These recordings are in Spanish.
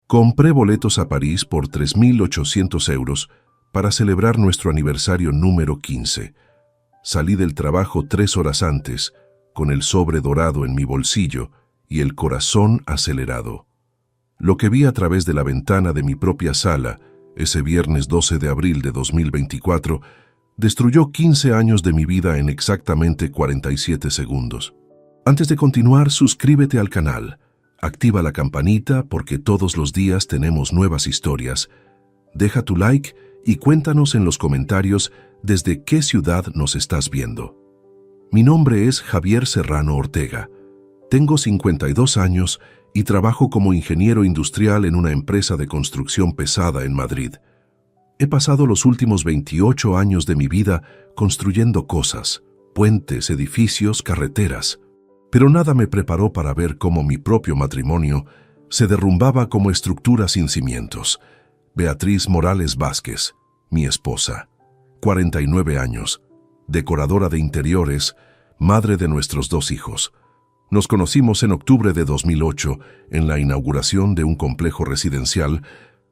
Compré boletos a París por 3.800 euros para celebrar nuestro aniversario número 15. Salí del trabajo 3 horas antes, con el sobre dorado en mi bolsillo y el corazón acelerado. Lo que vi a través de la ventana de mi propia sala, ese viernes 12 de abril de 2024, destruyó 15 años de mi vida en exactamente 47 segundos. Antes de continuar, suscríbete al canal, activa la campanita porque todos los días tenemos nuevas historias. Deja tu like y cuéntanos en los comentarios desde qué ciudad nos estás viendo. Mi nombre es Javier Serrano Ortega. Tengo 52 años y trabajo como ingeniero industrial en una empresa de construcción pesada en Madrid. He pasado los últimos 28 años de mi vida construyendo cosas, puentes, edificios, carreteras, pero nada me preparó para ver cómo mi propio matrimonio se derrumbaba como estructura sin cimientos. Beatriz Morales Vázquez, mi esposa, 49 años, decoradora de interiores, madre de nuestros 2 hijos. Nos conocimos en octubre de 2008 en la inauguración de un complejo residencial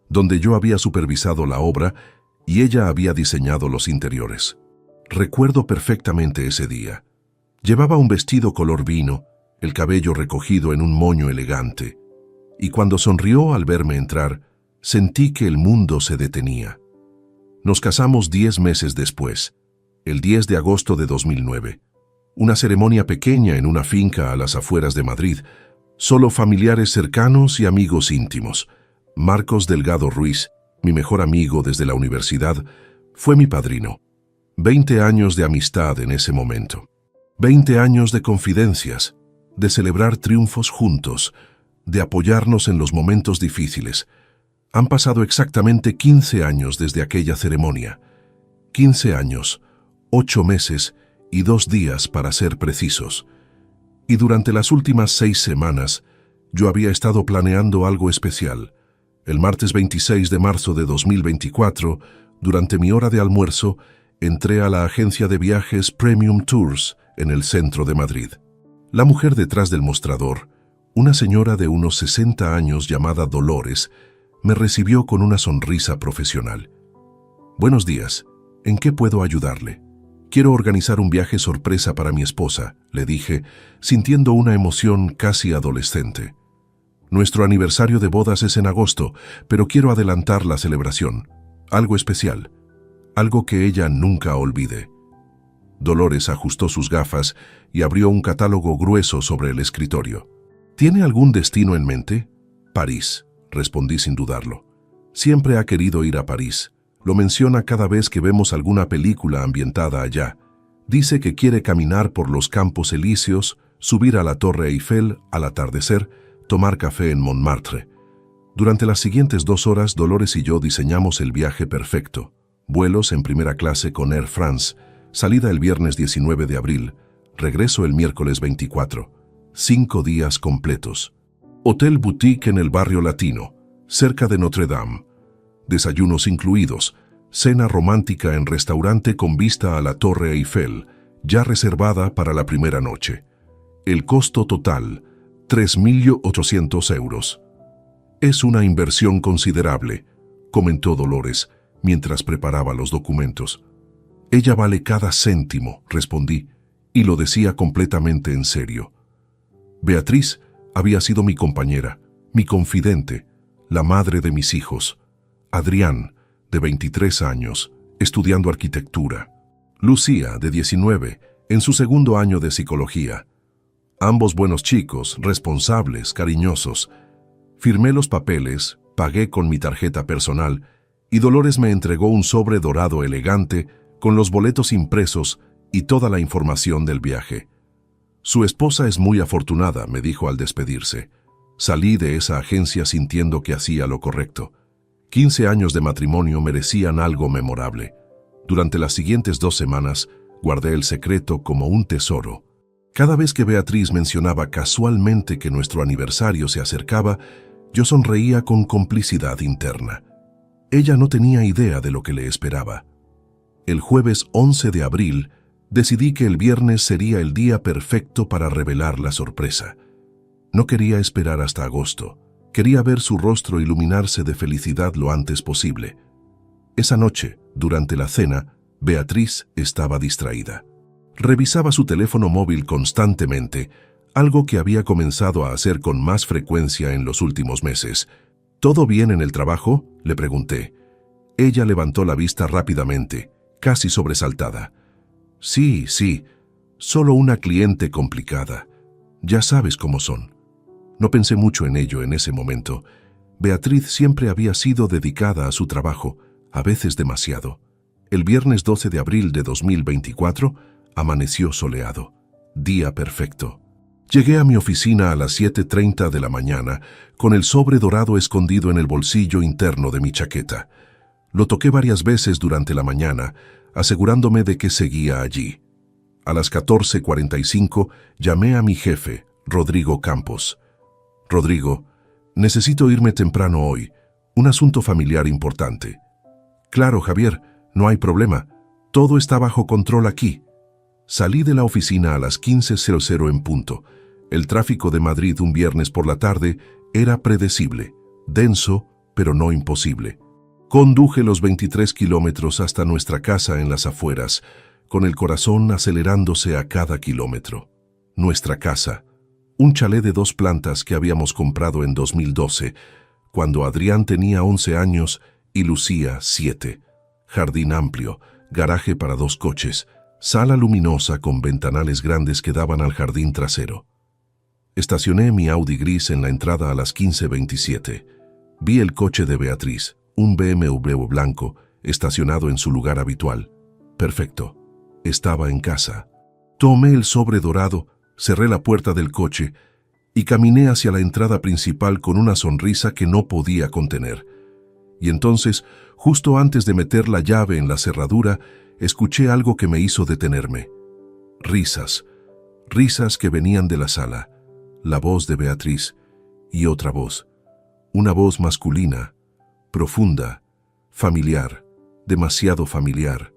donde yo había supervisado la obra y ella había diseñado los interiores. Recuerdo perfectamente ese día. Llevaba un vestido color vino, el cabello recogido en un moño elegante, y cuando sonrió al verme entrar, sentí que el mundo se detenía. Nos casamos 10 meses después, el 10 de agosto de 2009. Una ceremonia pequeña en una finca a las afueras de Madrid, solo familiares cercanos y amigos íntimos. Marcos Delgado Ruiz, mi mejor amigo desde la universidad, fue mi padrino. 20 años de amistad en ese momento. 20 años de confidencias, de celebrar triunfos juntos, de apoyarnos en los momentos difíciles. Han pasado exactamente 15 años desde aquella ceremonia. 15 años, 8 meses y 2 días para ser precisos. Y durante las últimas 6 semanas, yo había estado planeando algo especial. El martes 26 de marzo de 2024, durante mi hora de almuerzo, entré a la agencia de viajes Premium Tours en el centro de Madrid. La mujer detrás del mostrador, una señora de unos 60 años llamada Dolores, me recibió con una sonrisa profesional. «Buenos días, ¿en qué puedo ayudarle?» «Quiero organizar un viaje sorpresa para mi esposa», le dije, sintiendo una emoción casi adolescente. «Nuestro aniversario de bodas es en agosto, pero quiero adelantar la celebración. Algo especial, algo que ella nunca olvide». Dolores ajustó sus gafas y abrió un catálogo grueso sobre el escritorio. «¿Tiene algún destino en mente?» «París», respondí sin dudarlo. «Siempre ha querido ir a París. Lo menciona cada vez que vemos alguna película ambientada allá. Dice que quiere caminar por los Campos Elíseos, subir a la Torre Eiffel al atardecer, tomar café en Montmartre». Durante las siguientes 2 horas, Dolores y yo diseñamos el viaje perfecto. Vuelos en primera clase con Air France, salida el viernes 19 de abril, regreso el miércoles 24. 5 días completos. Hotel boutique en el barrio latino, cerca de Notre Dame. Desayunos incluidos, cena romántica en restaurante con vista a la Torre Eiffel, ya reservada para la primera noche. El costo total, 3.800 euros. «Es una inversión considerable», comentó Dolores mientras preparaba los documentos. «Ella vale cada céntimo», respondí, y lo decía completamente en serio. Beatriz había sido mi compañera, mi confidente, la madre de mis hijos. Adrián, de 23 años, estudiando arquitectura. Lucía, de 19, en su segundo año de psicología. Ambos buenos chicos, responsables, cariñosos. Firmé los papeles, pagué con mi tarjeta personal y Dolores me entregó un sobre dorado elegante con los boletos impresos y toda la información del viaje. «Su esposa es muy afortunada», me dijo al despedirse. Salí de esa agencia sintiendo que hacía lo correcto. 15 años de matrimonio merecían algo memorable. Durante las siguientes 2 semanas, guardé el secreto como un tesoro. Cada vez que Beatriz mencionaba casualmente que nuestro aniversario se acercaba, yo sonreía con complicidad interna. Ella no tenía idea de lo que le esperaba. El jueves 11 de abril, decidí que el viernes sería el día perfecto para revelar la sorpresa. No quería esperar hasta agosto. Quería ver su rostro iluminarse de felicidad lo antes posible. Esa noche, durante la cena, Beatriz estaba distraída. Revisaba su teléfono móvil constantemente, algo que había comenzado a hacer con más frecuencia en los últimos meses. ¿Todo bien en el trabajo?, le pregunté. Ella levantó la vista rápidamente, casi sobresaltada. Sí, solo una cliente complicada. Ya sabes cómo son. No pensé mucho en ello en ese momento. Beatriz siempre había sido dedicada a su trabajo, a veces demasiado. El viernes 12 de abril de 2024 amaneció soleado. Día perfecto. Llegué a mi oficina a las 7:30 de la mañana, con el sobre dorado escondido en el bolsillo interno de mi chaqueta. Lo toqué varias veces durante la mañana, asegurándome de que seguía allí. A las 14:45 llamé a mi jefe, Rodrigo Campos. Rodrigo, necesito irme temprano hoy. Un asunto familiar importante. Claro, Javier, no hay problema. Todo está bajo control aquí. Salí de la oficina a las 15:00 en punto. El tráfico de Madrid un viernes por la tarde era predecible, denso, pero no imposible. Conduje los 23 kilómetros hasta nuestra casa en las afueras, con el corazón acelerándose a cada kilómetro. Nuestra casa, un chalet de 2 plantas que habíamos comprado en 2012, cuando Adrián tenía 11 años y Lucía 7. Jardín amplio, garaje para 2 coches, sala luminosa con ventanales grandes que daban al jardín trasero. Estacioné mi Audi gris en la entrada a las 15:27. Vi el coche de Beatriz, un BMW blanco, estacionado en su lugar habitual. Perfecto. Estaba en casa. Tomé el sobre dorado, cerré la puerta del coche y caminé hacia la entrada principal con una sonrisa que no podía contener. Y entonces, justo antes de meter la llave en la cerradura, escuché algo que me hizo detenerme. Risas. Risas que venían de la sala. La voz de Beatriz y otra voz. Una voz masculina, profunda, familiar, demasiado familiar.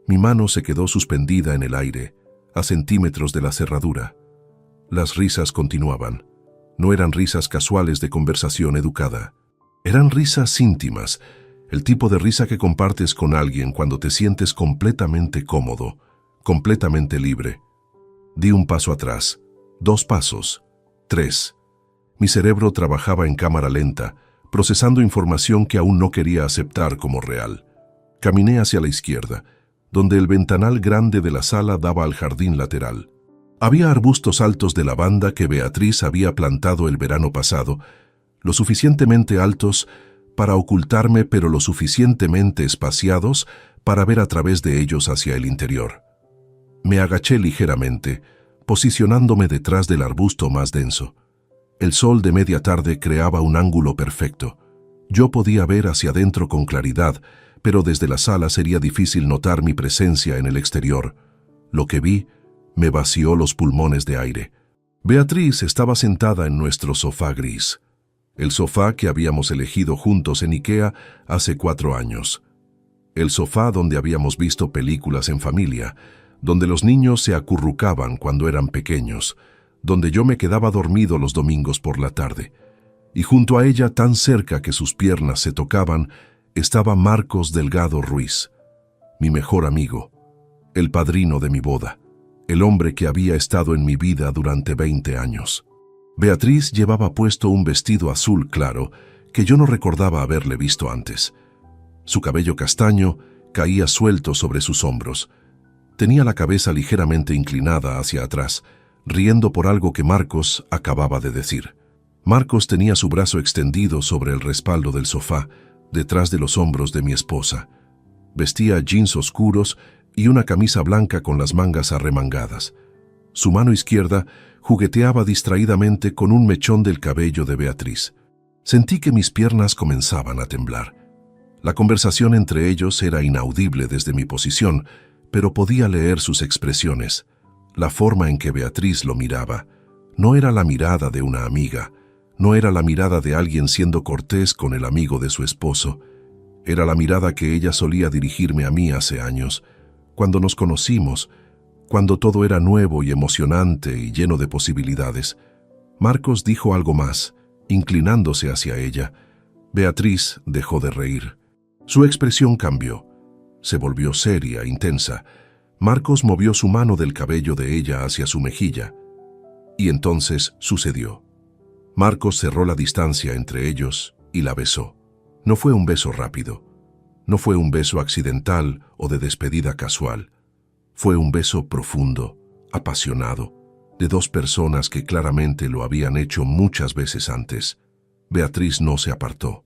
Mi mano se quedó suspendida en el aire, a centímetros de la cerradura. Las risas continuaban. No eran risas casuales de conversación educada. Eran risas íntimas, el tipo de risa que compartes con alguien cuando te sientes completamente cómodo, completamente libre. Di un paso atrás, 2 pasos, 3. Mi cerebro trabajaba en cámara lenta, procesando información que aún no quería aceptar como real. Caminé hacia la izquierda, donde el ventanal grande de la sala daba al jardín lateral. Había arbustos altos de lavanda que Beatriz había plantado el verano pasado, lo suficientemente altos para ocultarme, pero lo suficientemente espaciados para ver a través de ellos hacia el interior. Me agaché ligeramente, posicionándome detrás del arbusto más denso. El sol de media tarde creaba un ángulo perfecto. Yo podía ver hacia adentro con claridad, pero desde la sala sería difícil notar mi presencia en el exterior. Lo que vi me vació los pulmones de aire. Beatriz estaba sentada en nuestro sofá gris, el sofá que habíamos elegido juntos en IKEA hace 4 años. El sofá donde habíamos visto películas en familia, donde los niños se acurrucaban cuando eran pequeños, donde yo me quedaba dormido los domingos por la tarde. Y junto a ella, tan cerca que sus piernas se tocaban, estaba Marcos Delgado Ruiz, mi mejor amigo, el padrino de mi boda, el hombre que había estado en mi vida durante 20 años. Beatriz llevaba puesto un vestido azul claro que yo no recordaba haberle visto antes. Su cabello castaño caía suelto sobre sus hombros. Tenía la cabeza ligeramente inclinada hacia atrás, riendo por algo que Marcos acababa de decir. Marcos tenía su brazo extendido sobre el respaldo del sofá, detrás de los hombros de mi esposa. Vestía jeans oscuros y una camisa blanca con las mangas arremangadas. Su mano izquierda jugueteaba distraídamente con un mechón del cabello de Beatriz. Sentí que mis piernas comenzaban a temblar. La conversación entre ellos era inaudible desde mi posición, pero podía leer sus expresiones. La forma en que Beatriz lo miraba no era la mirada de una amiga, no era la mirada de alguien siendo cortés con el amigo de su esposo. Era la mirada que ella solía dirigirme a mí hace años, cuando nos conocimos, cuando todo era nuevo y emocionante y lleno de posibilidades. Marcos dijo algo más, Inclinándose hacia ella, Beatriz dejó de reír. Su expresión cambió. Se volvió seria, intensa. Marcos movió su mano del cabello de ella hacia su mejilla. Y entonces sucedió. Marcos cerró la distancia entre ellos y la besó. No fue un beso rápido. No fue un beso accidental o de despedida casual. Fue un beso profundo, apasionado, de dos personas que claramente lo habían hecho muchas veces antes. Beatriz no se apartó,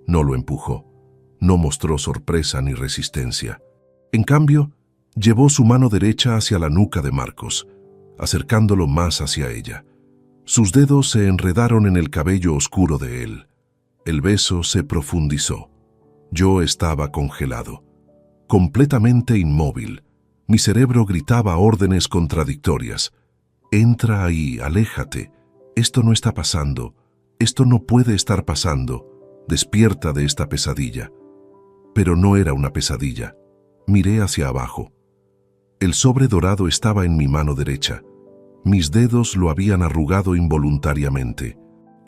no lo empujó, no mostró sorpresa ni resistencia. En cambio, llevó su mano derecha hacia la nuca de Marcos, acercándolo más hacia ella. Sus dedos se enredaron en el cabello oscuro de él. El beso se profundizó. Yo estaba congelado, completamente inmóvil. Mi cerebro gritaba órdenes contradictorias. Entra ahí, aléjate. Esto no está pasando. Esto no puede estar pasando. Despierta de esta pesadilla. Pero no era una pesadilla. Miré hacia abajo. El sobre dorado estaba en mi mano derecha. Mis dedos lo habían arrugado involuntariamente.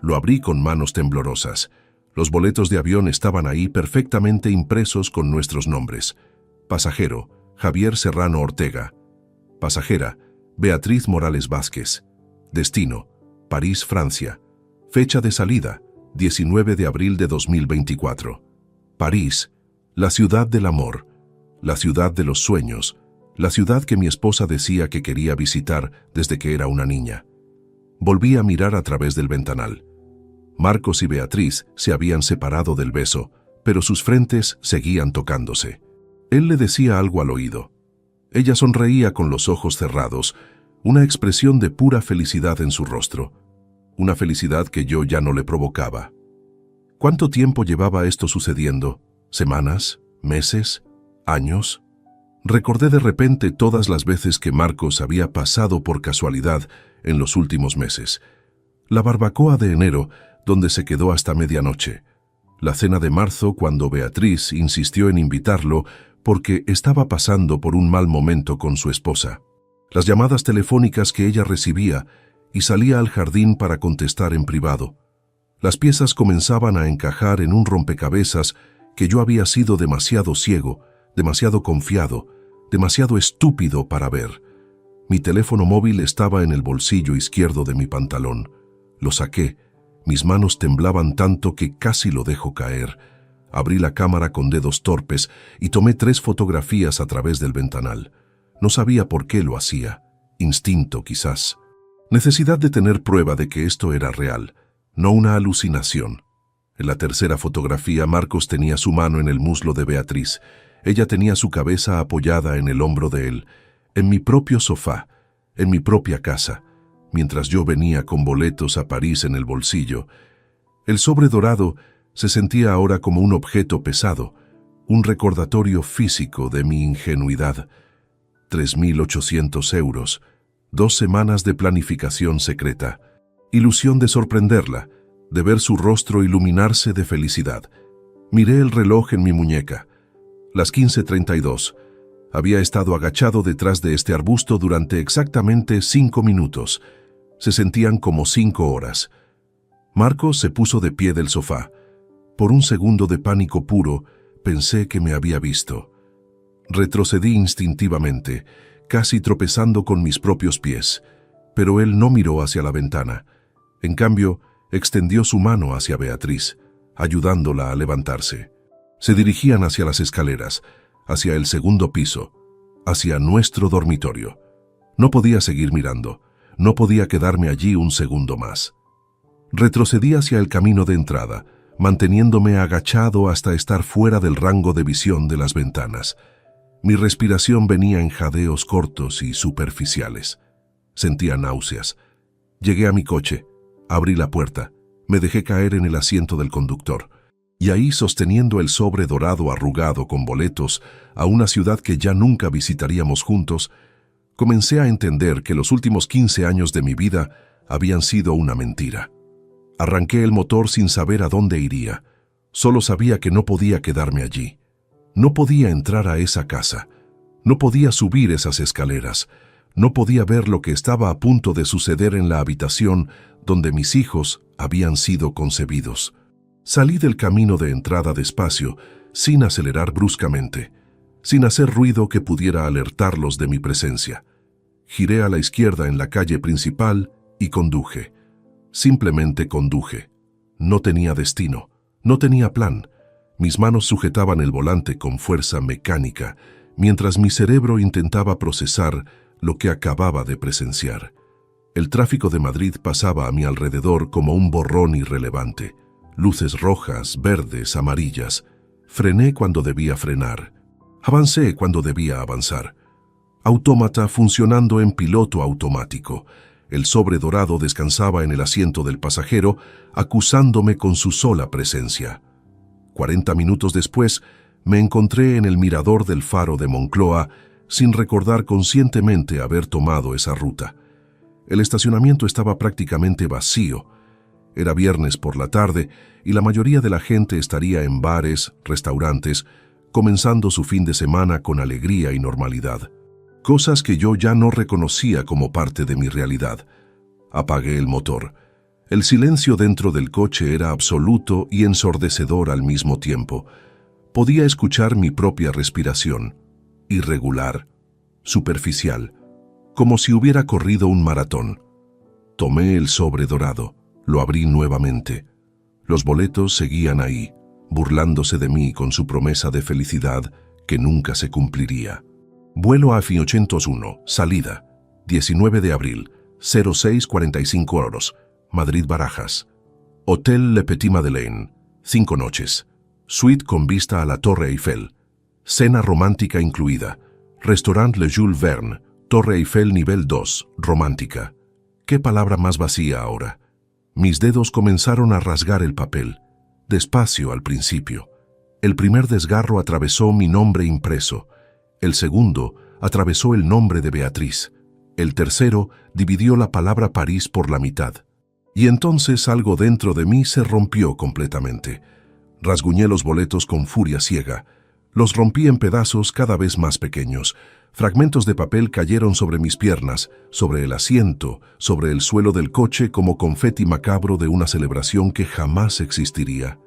Lo abrí con manos temblorosas. Los boletos de avión estaban ahí perfectamente impresos con nuestros nombres. Pasajero, Javier Serrano Ortega. Pasajera, Beatriz Morales Vázquez. Destino, París, Francia. Fecha de salida, 19 de abril de 2024. París, la ciudad del amor, la ciudad de los sueños, la ciudad que mi esposa decía que quería visitar desde que era una niña. Volví a mirar a través del ventanal. Marcos y Beatriz se habían separado del beso, pero sus frentes seguían tocándose. Él le decía algo al oído. Ella sonreía con los ojos cerrados, una expresión de pura felicidad en su rostro, una felicidad que yo ya no le provocaba. ¿Cuánto tiempo llevaba esto sucediendo? ¿Semanas? ¿Meses? ¿Años? Recordé de repente todas las veces que Marcos había pasado por casualidad en los últimos meses. La barbacoa de enero, donde se quedó hasta medianoche. La cena de marzo, cuando Beatriz insistió en invitarlo porque estaba pasando por un mal momento con su esposa. Las llamadas telefónicas que ella recibía y salía al jardín para contestar en privado. Las piezas comenzaban a encajar en un rompecabezas que yo había sido demasiado ciego, demasiado confiado, demasiado estúpido para ver. Mi teléfono móvil estaba en el bolsillo izquierdo de mi pantalón. Lo saqué. Mis manos temblaban tanto que casi lo dejo caer. Abrí la cámara con dedos torpes y tomé 3 fotografías a través del ventanal. No sabía por qué lo hacía. Instinto, quizás. Necesidad de tener prueba de que esto era real, no una alucinación. En la tercera fotografía, Marcos tenía su mano en el muslo de Beatriz. Ella tenía su cabeza apoyada en el hombro de él, en mi propio sofá, en mi propia casa, mientras yo venía con boletos a París en el bolsillo. El sobre dorado se sentía ahora como un objeto pesado, un recordatorio físico de mi ingenuidad. 3.800 euros, 2 semanas de planificación secreta, ilusión de sorprenderla, de ver su rostro iluminarse de felicidad. Miré el reloj en mi muñeca. Las 15:32. Había estado agachado detrás de este arbusto durante exactamente 5 minutos. Se sentían como 5 horas. Marcos se puso de pie del sofá. Por un segundo de pánico puro, pensé que me había visto. Retrocedí instintivamente, casi tropezando con mis propios pies, pero él no miró hacia la ventana. En cambio, extendió su mano hacia Beatriz, ayudándola a levantarse. Se dirigían hacia las escaleras, hacia el segundo piso, hacia nuestro dormitorio. No podía seguir mirando, no podía quedarme allí un segundo más. Retrocedí hacia el camino de entrada, manteniéndome agachado hasta estar fuera del rango de visión de las ventanas. Mi respiración venía en jadeos cortos y superficiales. Sentía náuseas. Llegué a mi coche, abrí la puerta, me dejé caer en el asiento del conductor, y ahí, sosteniendo el sobre dorado arrugado con boletos a una ciudad que ya nunca visitaríamos juntos, comencé a entender que los últimos 15 años de mi vida habían sido una mentira. Arranqué el motor sin saber a dónde iría. Solo sabía que no podía quedarme allí. No podía entrar a esa casa. No podía subir esas escaleras. No podía ver lo que estaba a punto de suceder en la habitación donde mis hijos habían sido concebidos. Salí del camino de entrada despacio, sin acelerar bruscamente, sin hacer ruido que pudiera alertarlos de mi presencia. Giré a la izquierda en la calle principal y conduje. Simplemente conduje. No tenía destino, no tenía plan. Mis manos sujetaban el volante con fuerza mecánica, mientras mi cerebro intentaba procesar lo que acababa de presenciar. El tráfico de Madrid pasaba a mi alrededor como un borrón irrelevante. Luces rojas, verdes, amarillas. Frené cuando debía frenar. Avancé cuando debía avanzar. Autómata funcionando en piloto automático. El sobre dorado descansaba en el asiento del pasajero, acusándome con su sola presencia. 40 minutos después, me encontré en el mirador del faro de Moncloa, sin recordar conscientemente haber tomado esa ruta. El estacionamiento estaba prácticamente vacío. Era viernes por la tarde y la mayoría de la gente estaría en bares, restaurantes, comenzando su fin de semana con alegría y normalidad. Cosas que yo ya no reconocía como parte de mi realidad. Apagué el motor. El silencio dentro del coche era absoluto y ensordecedor al mismo tiempo. Podía escuchar mi propia respiración, irregular, superficial, como si hubiera corrido un maratón. Tomé el sobre dorado, lo abrí nuevamente. Los boletos seguían ahí, burlándose de mí con su promesa de felicidad que nunca se cumpliría. Vuelo a AFI 801, salida, 19 de abril, 06:45 horas, Madrid-Barajas. Hotel Le Petit Madeleine, 5 noches. Suite con vista a la Torre Eiffel. Cena romántica incluida. Restaurant Le Jules Verne, Torre Eiffel nivel 2, romántica. ¿Qué palabra más vacía ahora? Mis dedos comenzaron a rasgar el papel, despacio al principio. El primer desgarro atravesó mi nombre impreso. El segundo atravesó el nombre de Beatriz. El tercero dividió la palabra París por la mitad. Y entonces algo dentro de mí se rompió completamente. Rasguñé los boletos con furia ciega. Los rompí en pedazos cada vez más pequeños. Fragmentos de papel cayeron sobre mis piernas, sobre el asiento, sobre el suelo del coche como confeti macabro de una celebración que jamás existiría.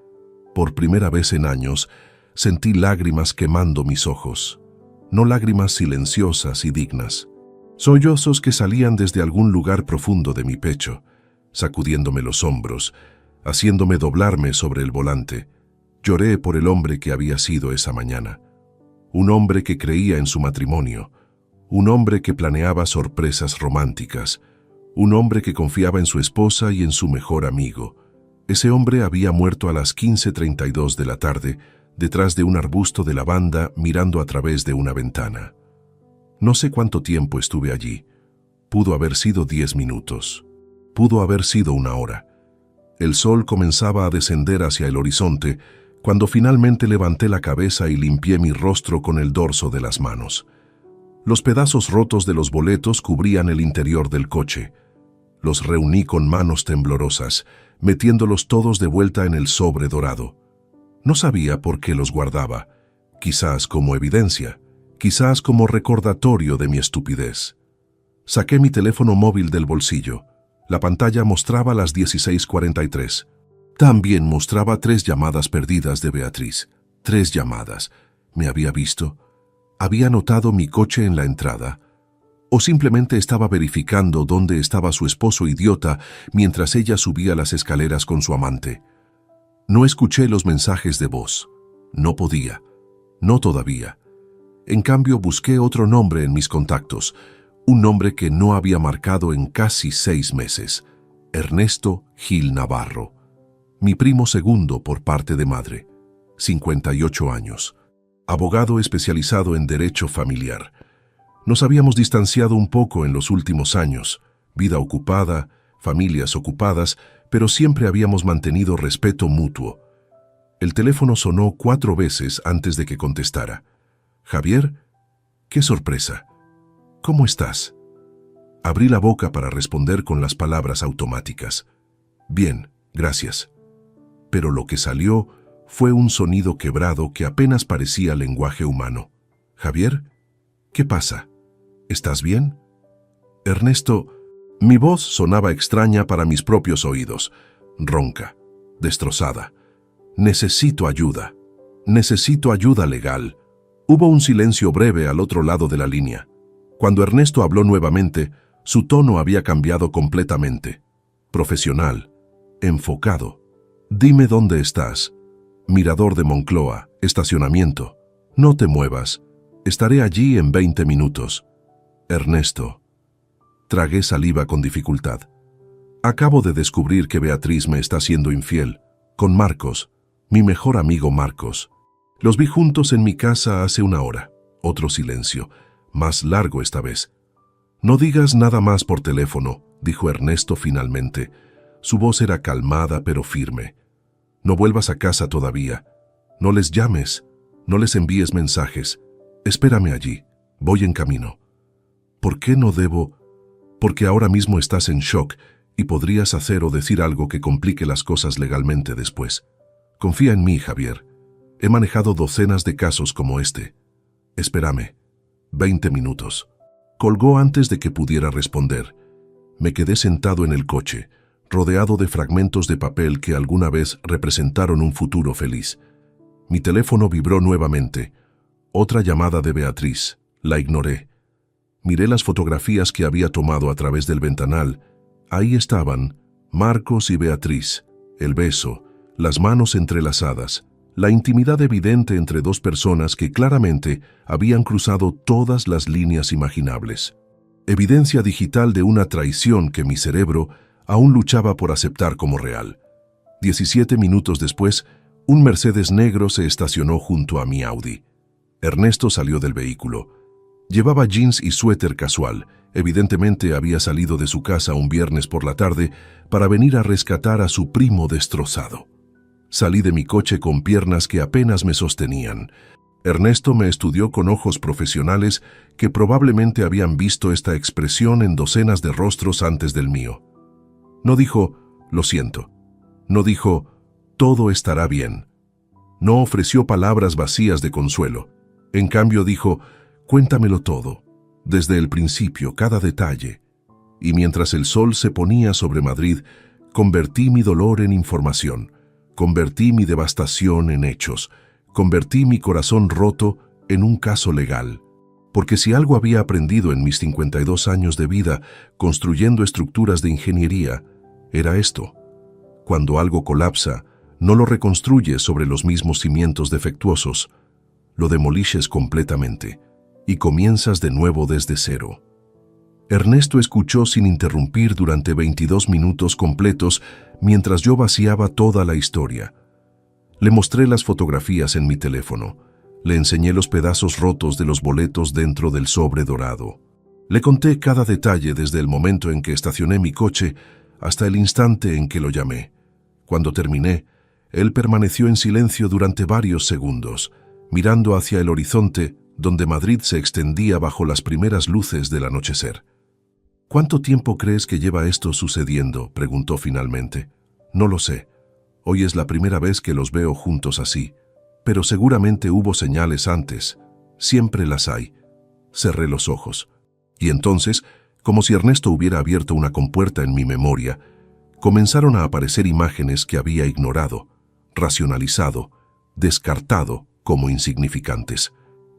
Por primera vez en años, sentí lágrimas quemando mis ojos. No lágrimas silenciosas y dignas. Sollozos que salían desde algún lugar profundo de mi pecho, sacudiéndome los hombros, haciéndome doblarme sobre el volante. Lloré por el hombre que había sido esa mañana. Un hombre que creía en su matrimonio. Un hombre que planeaba sorpresas románticas. Un hombre que confiaba en su esposa y en su mejor amigo. Ese hombre había muerto a las 15:32 de la tarde, detrás de un arbusto de lavanda mirando a través de una ventana. No sé cuánto tiempo estuve allí. Pudo haber sido 10 minutos. Pudo haber sido una hora. El sol comenzaba a descender hacia el horizonte cuando finalmente levanté la cabeza y limpié mi rostro con el dorso de las manos. Los pedazos rotos de los boletos cubrían el interior del coche. Los reuní con manos temblorosas, metiéndolos todos de vuelta en el sobre dorado. No sabía por qué los guardaba, quizás como evidencia, quizás como recordatorio de mi estupidez. Saqué mi teléfono móvil del bolsillo. La pantalla mostraba las 16:43. También mostraba 3 llamadas perdidas de Beatriz. 3 llamadas. ¿Me había visto? ¿Había notado mi coche en la entrada? ¿O simplemente estaba verificando dónde estaba su esposo idiota mientras ella subía las escaleras con su amante? No escuché los mensajes de voz. No podía. No todavía. En cambio, busqué otro nombre en mis contactos. Un nombre que no había marcado en casi 6 meses. Ernesto Gil Navarro. Mi primo segundo por parte de madre. 58 años. Abogado especializado en derecho familiar. Nos habíamos distanciado un poco en los últimos años. Vida ocupada, familias ocupadas, pero siempre habíamos mantenido respeto mutuo. El teléfono sonó 4 veces antes de que contestara. «Javier, qué sorpresa. ¿Cómo estás?» Abrí la boca para responder con las palabras automáticas. «Bien, gracias». Pero lo que salió fue un sonido quebrado que apenas parecía lenguaje humano. «Javier, ¿qué pasa? ¿Estás bien?» «Ernesto, Mi voz sonaba extraña para mis propios oídos, ronca, destrozada. Necesito ayuda. Necesito ayuda legal. Hubo un silencio breve al otro lado de la línea. Cuando Ernesto habló nuevamente, su tono había cambiado completamente. Profesional, enfocado. Dime dónde estás. Mirador de Moncloa, estacionamiento. No te muevas. Estaré allí en 20 minutos. Ernesto. Tragué saliva con dificultad. Acabo de descubrir que Beatriz me está siendo infiel. Con Marcos, mi mejor amigo Marcos. Los vi juntos en mi casa hace una hora. Otro silencio, más largo esta vez. No digas nada más por teléfono, dijo Ernesto finalmente. Su voz era calmada pero firme. No vuelvas a casa todavía. No les llames. No les envíes mensajes. Espérame allí. Voy en camino. ¿Por qué no debo? Porque ahora mismo estás en shock y podrías hacer o decir algo que complique las cosas legalmente después. Confía en mí, Javier. He manejado docenas de casos como este. Espérame. 20 minutos. Colgó antes de que pudiera responder. Me quedé sentado en el coche, rodeado de fragmentos de papel que alguna vez representaron un futuro feliz. Mi teléfono vibró nuevamente. Otra llamada de Beatriz. La ignoré. Miré las fotografías que había tomado a través del ventanal. Ahí estaban, Marcos y Beatriz, el beso, las manos entrelazadas, la intimidad evidente entre dos personas que claramente habían cruzado todas las líneas imaginables. Evidencia digital de una traición que mi cerebro aún luchaba por aceptar como real. 17 minutos después, un Mercedes negro se estacionó junto a mi Audi. Ernesto salió del vehículo. Llevaba jeans y suéter casual. Evidentemente había salido de su casa un viernes por la tarde para venir a rescatar a su primo destrozado. Salí de mi coche con piernas que apenas me sostenían. Ernesto me estudió con ojos profesionales que probablemente habían visto esta expresión en docenas de rostros antes del mío. No dijo, lo siento. No dijo, todo estará bien. No ofreció palabras vacías de consuelo. En cambio dijo, cuéntamelo todo, desde el principio, cada detalle. Y mientras el sol se ponía sobre Madrid, convertí mi dolor en información, convertí mi devastación en hechos, convertí mi corazón roto en un caso legal. Porque si algo había aprendido en mis 52 años de vida construyendo estructuras de ingeniería, era esto. Cuando algo colapsa, no lo reconstruyes sobre los mismos cimientos defectuosos, lo demolishes completamente y comienzas de nuevo desde cero. Ernesto escuchó sin interrumpir durante 22 minutos completos mientras yo vaciaba toda la historia. Le mostré las fotografías en mi teléfono. Le enseñé los pedazos rotos de los boletos dentro del sobre dorado. Le conté cada detalle desde el momento en que estacioné mi coche hasta el instante en que lo llamé. Cuando terminé, él permaneció en silencio durante varios segundos, mirando hacia el horizonte donde Madrid se extendía bajo las primeras luces del anochecer. ¿Cuánto tiempo crees que lleva esto sucediendo?, preguntó finalmente. No lo sé. Hoy es la primera vez que los veo juntos así, pero seguramente hubo señales antes. Siempre las hay. Cerré los ojos. Y entonces, como si Ernesto hubiera abierto una compuerta en mi memoria, comenzaron a aparecer imágenes que había ignorado, racionalizado, descartado como insignificantes.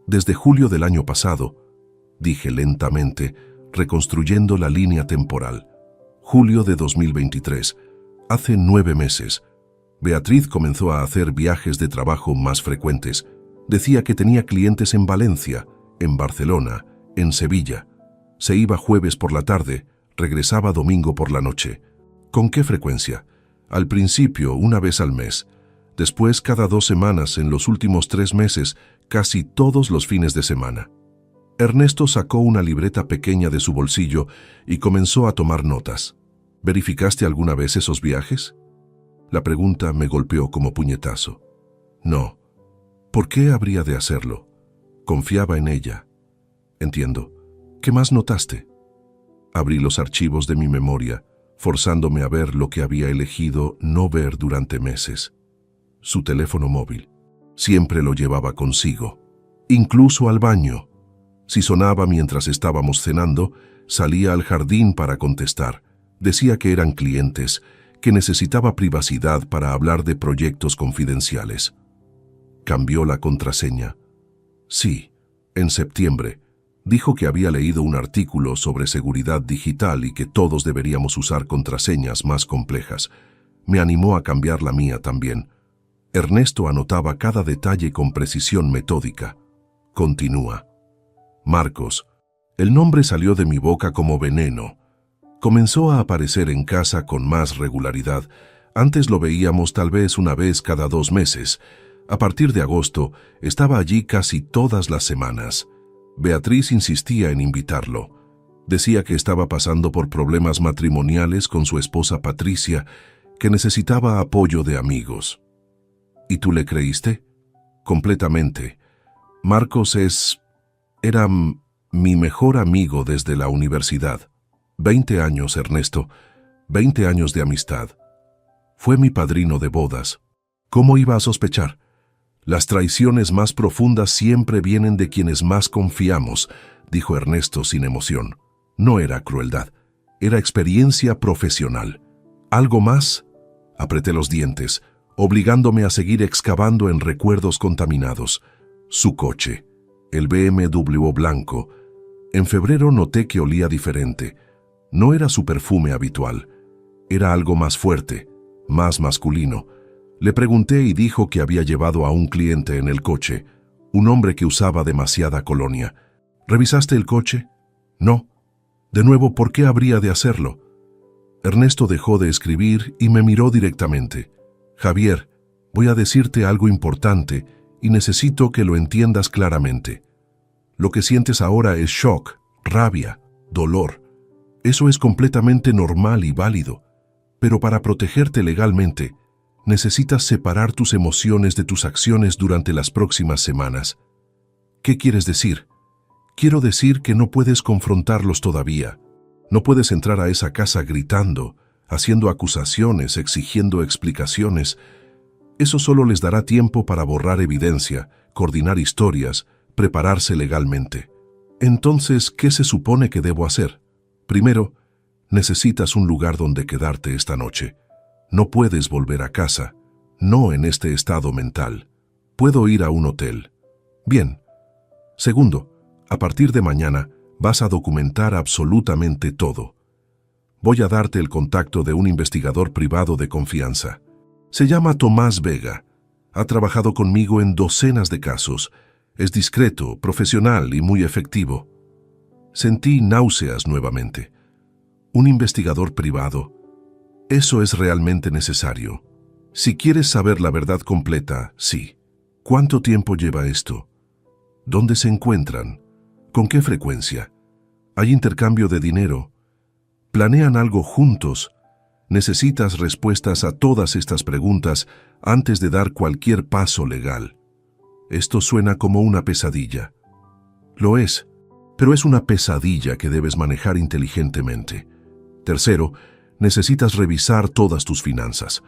Desde julio del año pasado, dije lentamente, reconstruyendo la línea temporal. Julio de 2023, hace 9 meses. Beatriz comenzó a hacer viajes de trabajo más frecuentes. Decía que tenía clientes en Valencia, en Barcelona, en Sevilla. Se iba jueves por la tarde, regresaba domingo por la noche. ¿Con qué frecuencia? Al principio, una vez al mes. Después, cada 2 semanas, en los últimos 3 meses, casi todos los fines de semana. Ernesto sacó una libreta pequeña de su bolsillo y comenzó a tomar notas. ¿Verificaste alguna vez esos viajes? La pregunta me golpeó como puñetazo. No. ¿Por qué habría de hacerlo? Confiaba en ella. Entiendo. ¿Qué más notaste? Abrí los archivos de mi memoria, forzándome a ver lo que había elegido no ver durante meses. Su teléfono móvil. Siempre lo llevaba consigo, incluso al baño. Si sonaba mientras estábamos cenando, salía al jardín para contestar. Decía que eran clientes, que necesitaba privacidad para hablar de proyectos confidenciales. Cambió la contraseña. Sí, en septiembre. Dijo que había leído un artículo sobre seguridad digital y que todos deberíamos usar contraseñas más complejas. Me animó a cambiar la mía también. Ernesto anotaba cada detalle con precisión metódica. Continúa. Marcos. El nombre salió de mi boca como veneno. Comenzó a aparecer en casa con más regularidad. Antes lo veíamos tal vez una vez cada 2 meses. A partir de agosto, estaba allí casi todas las semanas. Beatriz insistía en invitarlo. Decía que estaba pasando por problemas matrimoniales con su esposa Patricia, que necesitaba apoyo de amigos. ¿Y tú le creíste? Completamente. Marcos era mi mejor amigo desde la universidad. 20 años, Ernesto. 20 años de amistad. Fue mi padrino de bodas. ¿Cómo iba a sospechar? Las traiciones más profundas siempre vienen de quienes más confiamos, dijo Ernesto sin emoción. No era crueldad, era experiencia profesional. ¿Algo más? Apreté los dientes, obligándome a seguir excavando en recuerdos contaminados. Su coche, el BMW blanco. En febrero noté que olía diferente. No era su perfume habitual. Era algo más fuerte, más masculino. Le pregunté y dijo que había llevado a un cliente en el coche, un hombre que usaba demasiada colonia. ¿Revisaste el coche? No. De nuevo, ¿por qué habría de hacerlo? Ernesto dejó de escribir y me miró directamente. Javier, voy a decirte algo importante y necesito que lo entiendas claramente. Lo que sientes ahora es shock, rabia, dolor. Eso es completamente normal y válido, pero para protegerte legalmente, necesitas separar tus emociones de tus acciones durante las próximas semanas. ¿Qué quieres decir? Quiero decir que no puedes confrontarlos todavía. No puedes entrar a esa casa gritando, haciendo acusaciones, exigiendo explicaciones. Eso solo les dará tiempo para borrar evidencia, coordinar historias, prepararse legalmente. Entonces, ¿qué se supone que debo hacer? Primero, necesitas un lugar donde quedarte esta noche. No puedes volver a casa, no en este estado mental. Puedo ir a un hotel. Bien. Segundo, a partir de mañana vas a documentar absolutamente todo. Voy a darte el contacto de un investigador privado de confianza. Se llama Tomás Vega. Ha trabajado conmigo en docenas de casos. Es discreto, profesional y muy efectivo. Sentí náuseas nuevamente. Un investigador privado. Eso es realmente necesario. Si quieres saber la verdad completa, sí. ¿Cuánto tiempo lleva esto? ¿Dónde se encuentran? ¿Con qué frecuencia? ¿Hay intercambio de dinero? ¿Planean algo juntos? Necesitas respuestas a todas estas preguntas antes de dar cualquier paso legal. Esto suena como una pesadilla. Lo es, pero es una pesadilla que debes manejar inteligentemente. Tercero, necesitas revisar todas tus finanzas,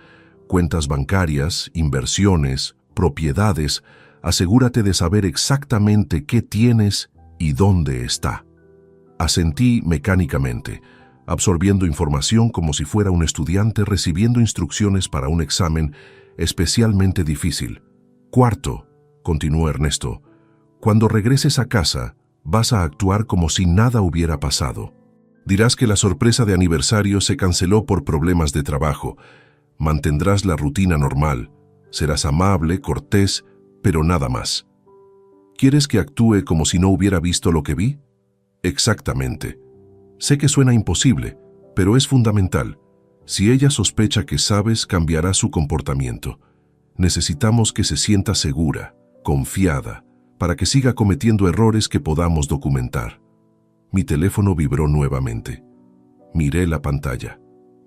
cuentas bancarias, inversiones, propiedades. Asegúrate de saber exactamente qué tienes y dónde está. Asentí mecánicamente, absorbiendo información como si fuera un estudiante recibiendo instrucciones para un examen especialmente difícil. Cuarto, continuó Ernesto, cuando regreses a casa, vas a actuar como si nada hubiera pasado. Dirás que la sorpresa de aniversario se canceló por problemas de trabajo. Mantendrás la rutina normal. Serás amable, cortés, pero nada más. ¿Quieres que actúe como si no hubiera visto lo que vi? Exactamente. Sé que suena imposible, pero es fundamental. Si ella sospecha que sabes, cambiará su comportamiento. Necesitamos que se sienta segura, confiada, para que siga cometiendo errores que podamos documentar. Mi teléfono vibró nuevamente. Miré la pantalla.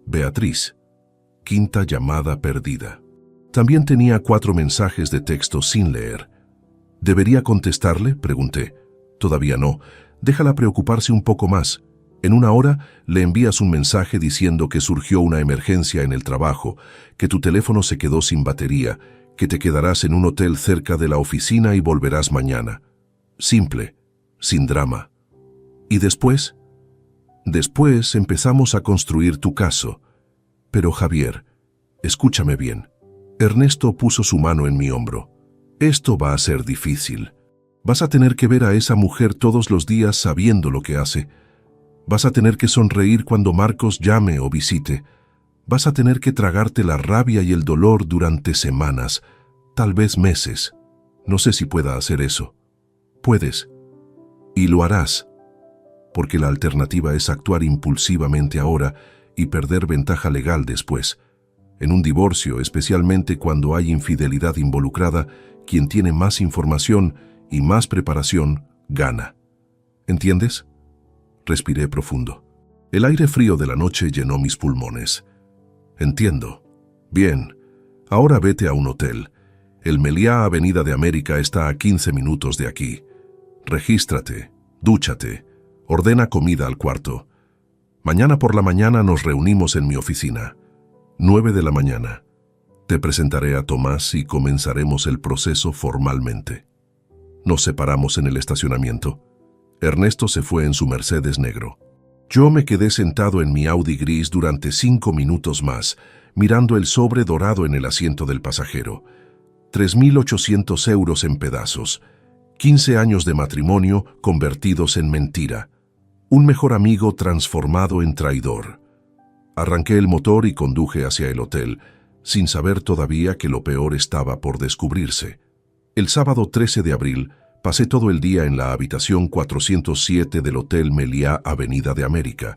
Beatriz. Quinta llamada perdida. También tenía 4 mensajes de texto sin leer. ¿Debería contestarle?, pregunté. Todavía no. Déjala preocuparse un poco más. En 1 hora le envías un mensaje diciendo que surgió una emergencia en el trabajo, que tu teléfono se quedó sin batería, que te quedarás en un hotel cerca de la oficina y volverás mañana. Simple. sin drama. ¿Y después? Después empezamos a construir tu caso. Pero Javier, escúchame bien. Ernesto puso su mano en mi hombro. Esto va a ser difícil. Vas a tener que ver a esa mujer todos los días sabiendo lo que hace. Vas a tener que sonreír cuando Marcos llame o visite. Vas a tener que tragarte la rabia y el dolor durante semanas, tal vez meses. No sé si pueda hacer eso. Puedes. Y lo harás. Porque la alternativa es actuar impulsivamente ahora y perder ventaja legal después. En un divorcio, especialmente cuando hay infidelidad involucrada, quien tiene más información y más preparación, gana. ¿Entiendes? Respiré profundo. El aire frío de la noche llenó mis pulmones. Entiendo. Bien, ahora vete a un hotel. El Meliá Avenida de América está a 15 minutos de aquí. Regístrate, dúchate, ordena comida al cuarto. Mañana por la mañana nos reunimos en mi oficina. 9 de la mañana. Te presentaré a Tomás y comenzaremos el proceso formalmente. Nos separamos en el estacionamiento. Ernesto se fue en su Mercedes negro. Yo me quedé sentado en mi Audi gris durante 5 minutos más, mirando el sobre dorado en el asiento del pasajero. 3.800 euros en pedazos. 15 años de matrimonio convertidos en mentira. Un mejor amigo transformado en traidor. Arranqué el motor y conduje hacia el hotel, sin saber todavía que lo peor estaba por descubrirse. El sábado 13 de abril, pasé todo el día en la habitación 407 del Hotel Meliá Avenida de América.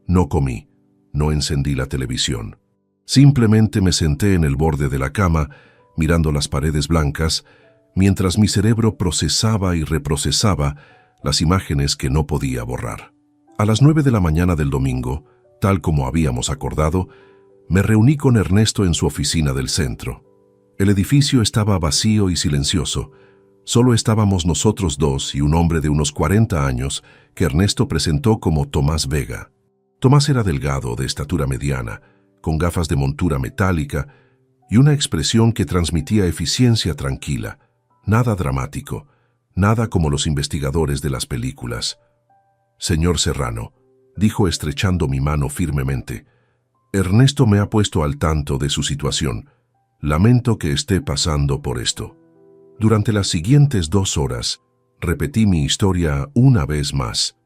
No comí, no encendí la televisión. Simplemente me senté en el borde de la cama, mirando las paredes blancas, mientras mi cerebro procesaba y reprocesaba las imágenes que no podía borrar. A las 9 de la mañana del domingo, tal como habíamos acordado, me reuní con Ernesto en su oficina del centro. El edificio estaba vacío y silencioso. Solo estábamos nosotros dos y un hombre de unos 40 años que Ernesto presentó como Tomás Vega. Tomás era delgado, de estatura mediana, con gafas de montura metálica y una expresión que transmitía eficiencia tranquila, nada dramático, nada como los investigadores de las películas. «Señor Serrano», dijo estrechando mi mano firmemente, «Ernesto me ha puesto al tanto de su situación. Lamento que esté pasando por esto». Durante las siguientes 2 horas, repetí mi historia una vez más.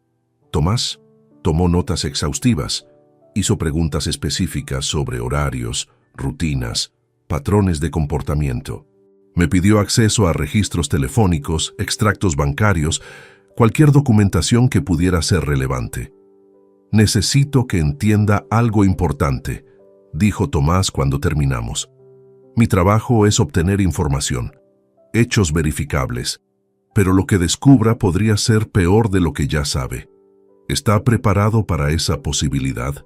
Tomás tomó notas exhaustivas, hizo preguntas específicas sobre horarios, rutinas, patrones de comportamiento. Me pidió acceso a registros telefónicos, extractos bancarios, cualquier documentación que pudiera ser relevante. «Necesito que entienda algo importante», dijo Tomás cuando terminamos. «Mi trabajo es obtener información, hechos verificables, pero lo que descubra podría ser peor de lo que ya sabe. ¿Está preparado para esa posibilidad?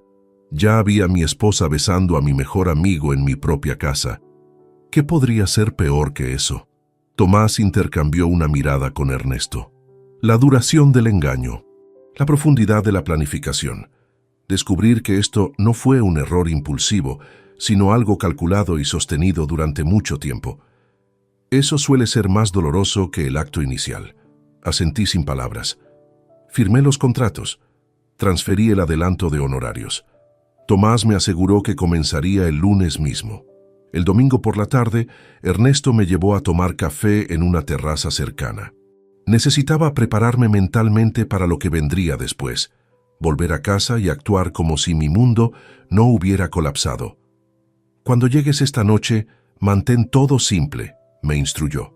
Ya vi a mi esposa besando a mi mejor amigo en mi propia casa. ¿Qué podría ser peor que eso?» Tomás intercambió una mirada con Ernesto. La duración del engaño, la profundidad de la planificación, descubrir que esto no fue un error impulsivo, sino algo calculado y sostenido durante mucho tiempo. Eso suele ser más doloroso que el acto inicial. Asentí sin palabras. Firmé los contratos. Transferí el adelanto de honorarios. Tomás me aseguró que comenzaría el lunes mismo. El domingo por la tarde, Ernesto me llevó a tomar café en una terraza cercana. Necesitaba prepararme mentalmente para lo que vendría después, volver a casa y actuar como si mi mundo no hubiera colapsado. «Cuando llegues esta noche, mantén todo simple», me instruyó.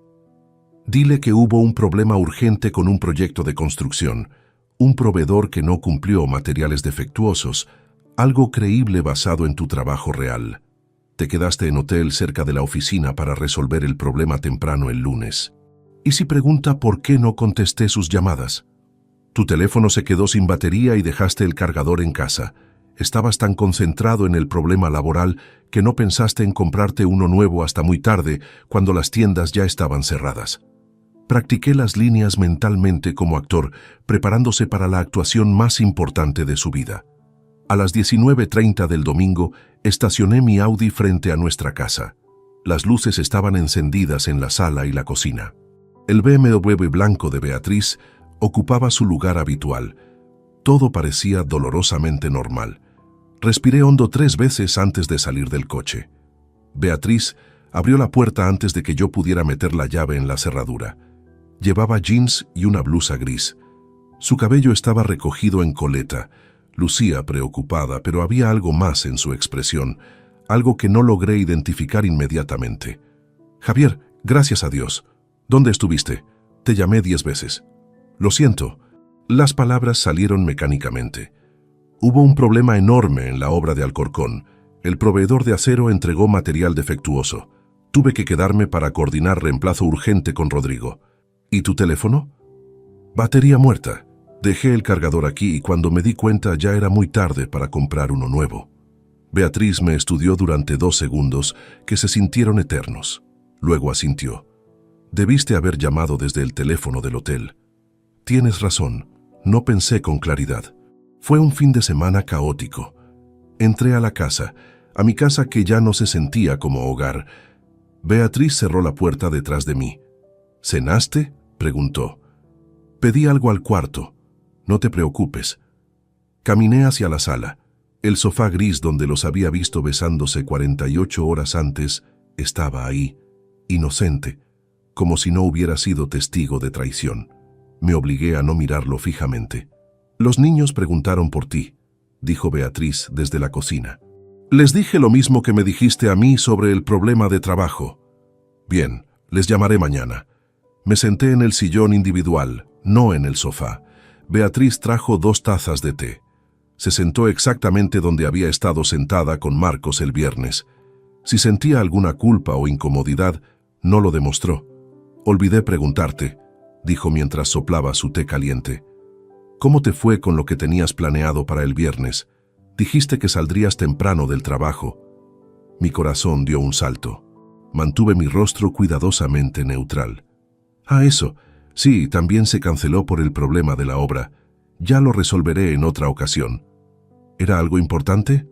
«Dile que hubo un problema urgente con un proyecto de construcción, un proveedor que no cumplió materiales defectuosos, algo creíble basado en tu trabajo real. Te quedaste en hotel cerca de la oficina para resolver el problema temprano el lunes. ¿Y si pregunta por qué no contesté sus llamadas? Tu teléfono se quedó sin batería y dejaste el cargador en casa. Estabas tan concentrado en el problema laboral que no pensaste en comprarte uno nuevo hasta muy tarde, cuando las tiendas ya estaban cerradas». Practiqué las líneas mentalmente como actor, preparándose para la actuación más importante de su vida. A las 19:30 del domingo, estacioné mi Audi frente a nuestra casa. Las luces estaban encendidas en la sala y la cocina. El BMW blanco de Beatriz ocupaba su lugar habitual. Todo parecía dolorosamente normal. Respiré hondo 3 veces antes de salir del coche. Beatriz abrió la puerta antes de que yo pudiera meter la llave en la cerradura. Llevaba jeans y una blusa gris. Su cabello estaba recogido en coleta. Lucía preocupada, pero había algo más en su expresión, algo que no logré identificar inmediatamente. «Javier, gracias a Dios. ¿Dónde estuviste? Te llamé 10 veces». «Lo siento». Las palabras salieron mecánicamente. Hubo un problema enorme en la obra de Alcorcón. El proveedor de acero entregó material defectuoso. Tuve que quedarme para coordinar reemplazo urgente con Rodrigo. ¿Y tu teléfono? Batería muerta. Dejé el cargador aquí y cuando me di cuenta ya era muy tarde para comprar uno nuevo. Beatriz me estudió durante 2 segundos que se sintieron eternos. Luego asintió. Debiste haber llamado desde el teléfono del hotel. Tienes razón, no pensé con claridad. Fue un fin de semana caótico. Entré a la casa, a mi casa que ya no se sentía como hogar. Beatriz cerró la puerta detrás de mí. ¿Cenaste?, preguntó. Pedí algo al cuarto. No te preocupes. Caminé hacia la sala. El sofá gris donde los había visto besándose 48 horas antes estaba ahí, inocente, como si no hubiera sido testigo de traición. Me obligué a no mirarlo fijamente. Los niños preguntaron por ti, dijo Beatriz desde la cocina. Les dije lo mismo que me dijiste a mí sobre el problema de trabajo. Bien, les llamaré mañana. Me senté en el sillón individual, no en el sofá. Beatriz trajo 2 tazas de té. Se sentó exactamente donde había estado sentada con Marcos el viernes. Si sentía alguna culpa o incomodidad, no lo demostró. Olvidé preguntarte, dijo mientras soplaba su té caliente. ¿Cómo te fue con lo que tenías planeado para el viernes? Dijiste que saldrías temprano del trabajo. Mi corazón dio un salto. Mantuve mi rostro cuidadosamente neutral. Eso. Sí, también se canceló por el problema de la obra. Ya lo resolveré en otra ocasión. ¿Era algo importante?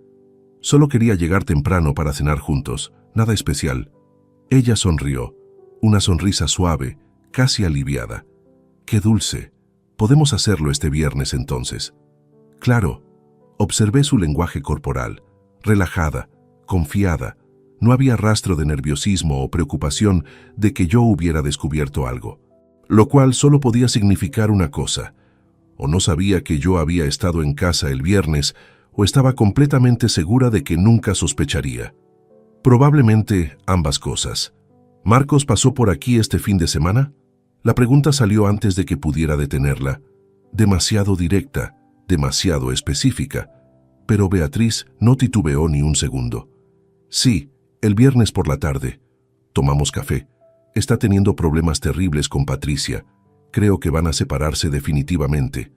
Solo quería llegar temprano para cenar juntos, nada especial. Ella sonrió, una sonrisa suave, casi aliviada. ¡Qué dulce! Podemos hacerlo este viernes entonces. Claro. Observé su lenguaje corporal, relajada, confiada. No había rastro de nerviosismo o preocupación de que yo hubiera descubierto algo, lo cual solo podía significar una cosa. O no sabía que yo había estado en casa el viernes, o estaba completamente segura de que nunca sospecharía. Probablemente ambas cosas. ¿Marcos pasó por aquí este fin de semana? La pregunta salió antes de que pudiera detenerla. Demasiado directa, demasiado específica. Pero Beatriz no titubeó ni un segundo. Sí, el viernes por la tarde. Tomamos café. Está teniendo problemas terribles con Patricia. Creo que van a separarse definitivamente.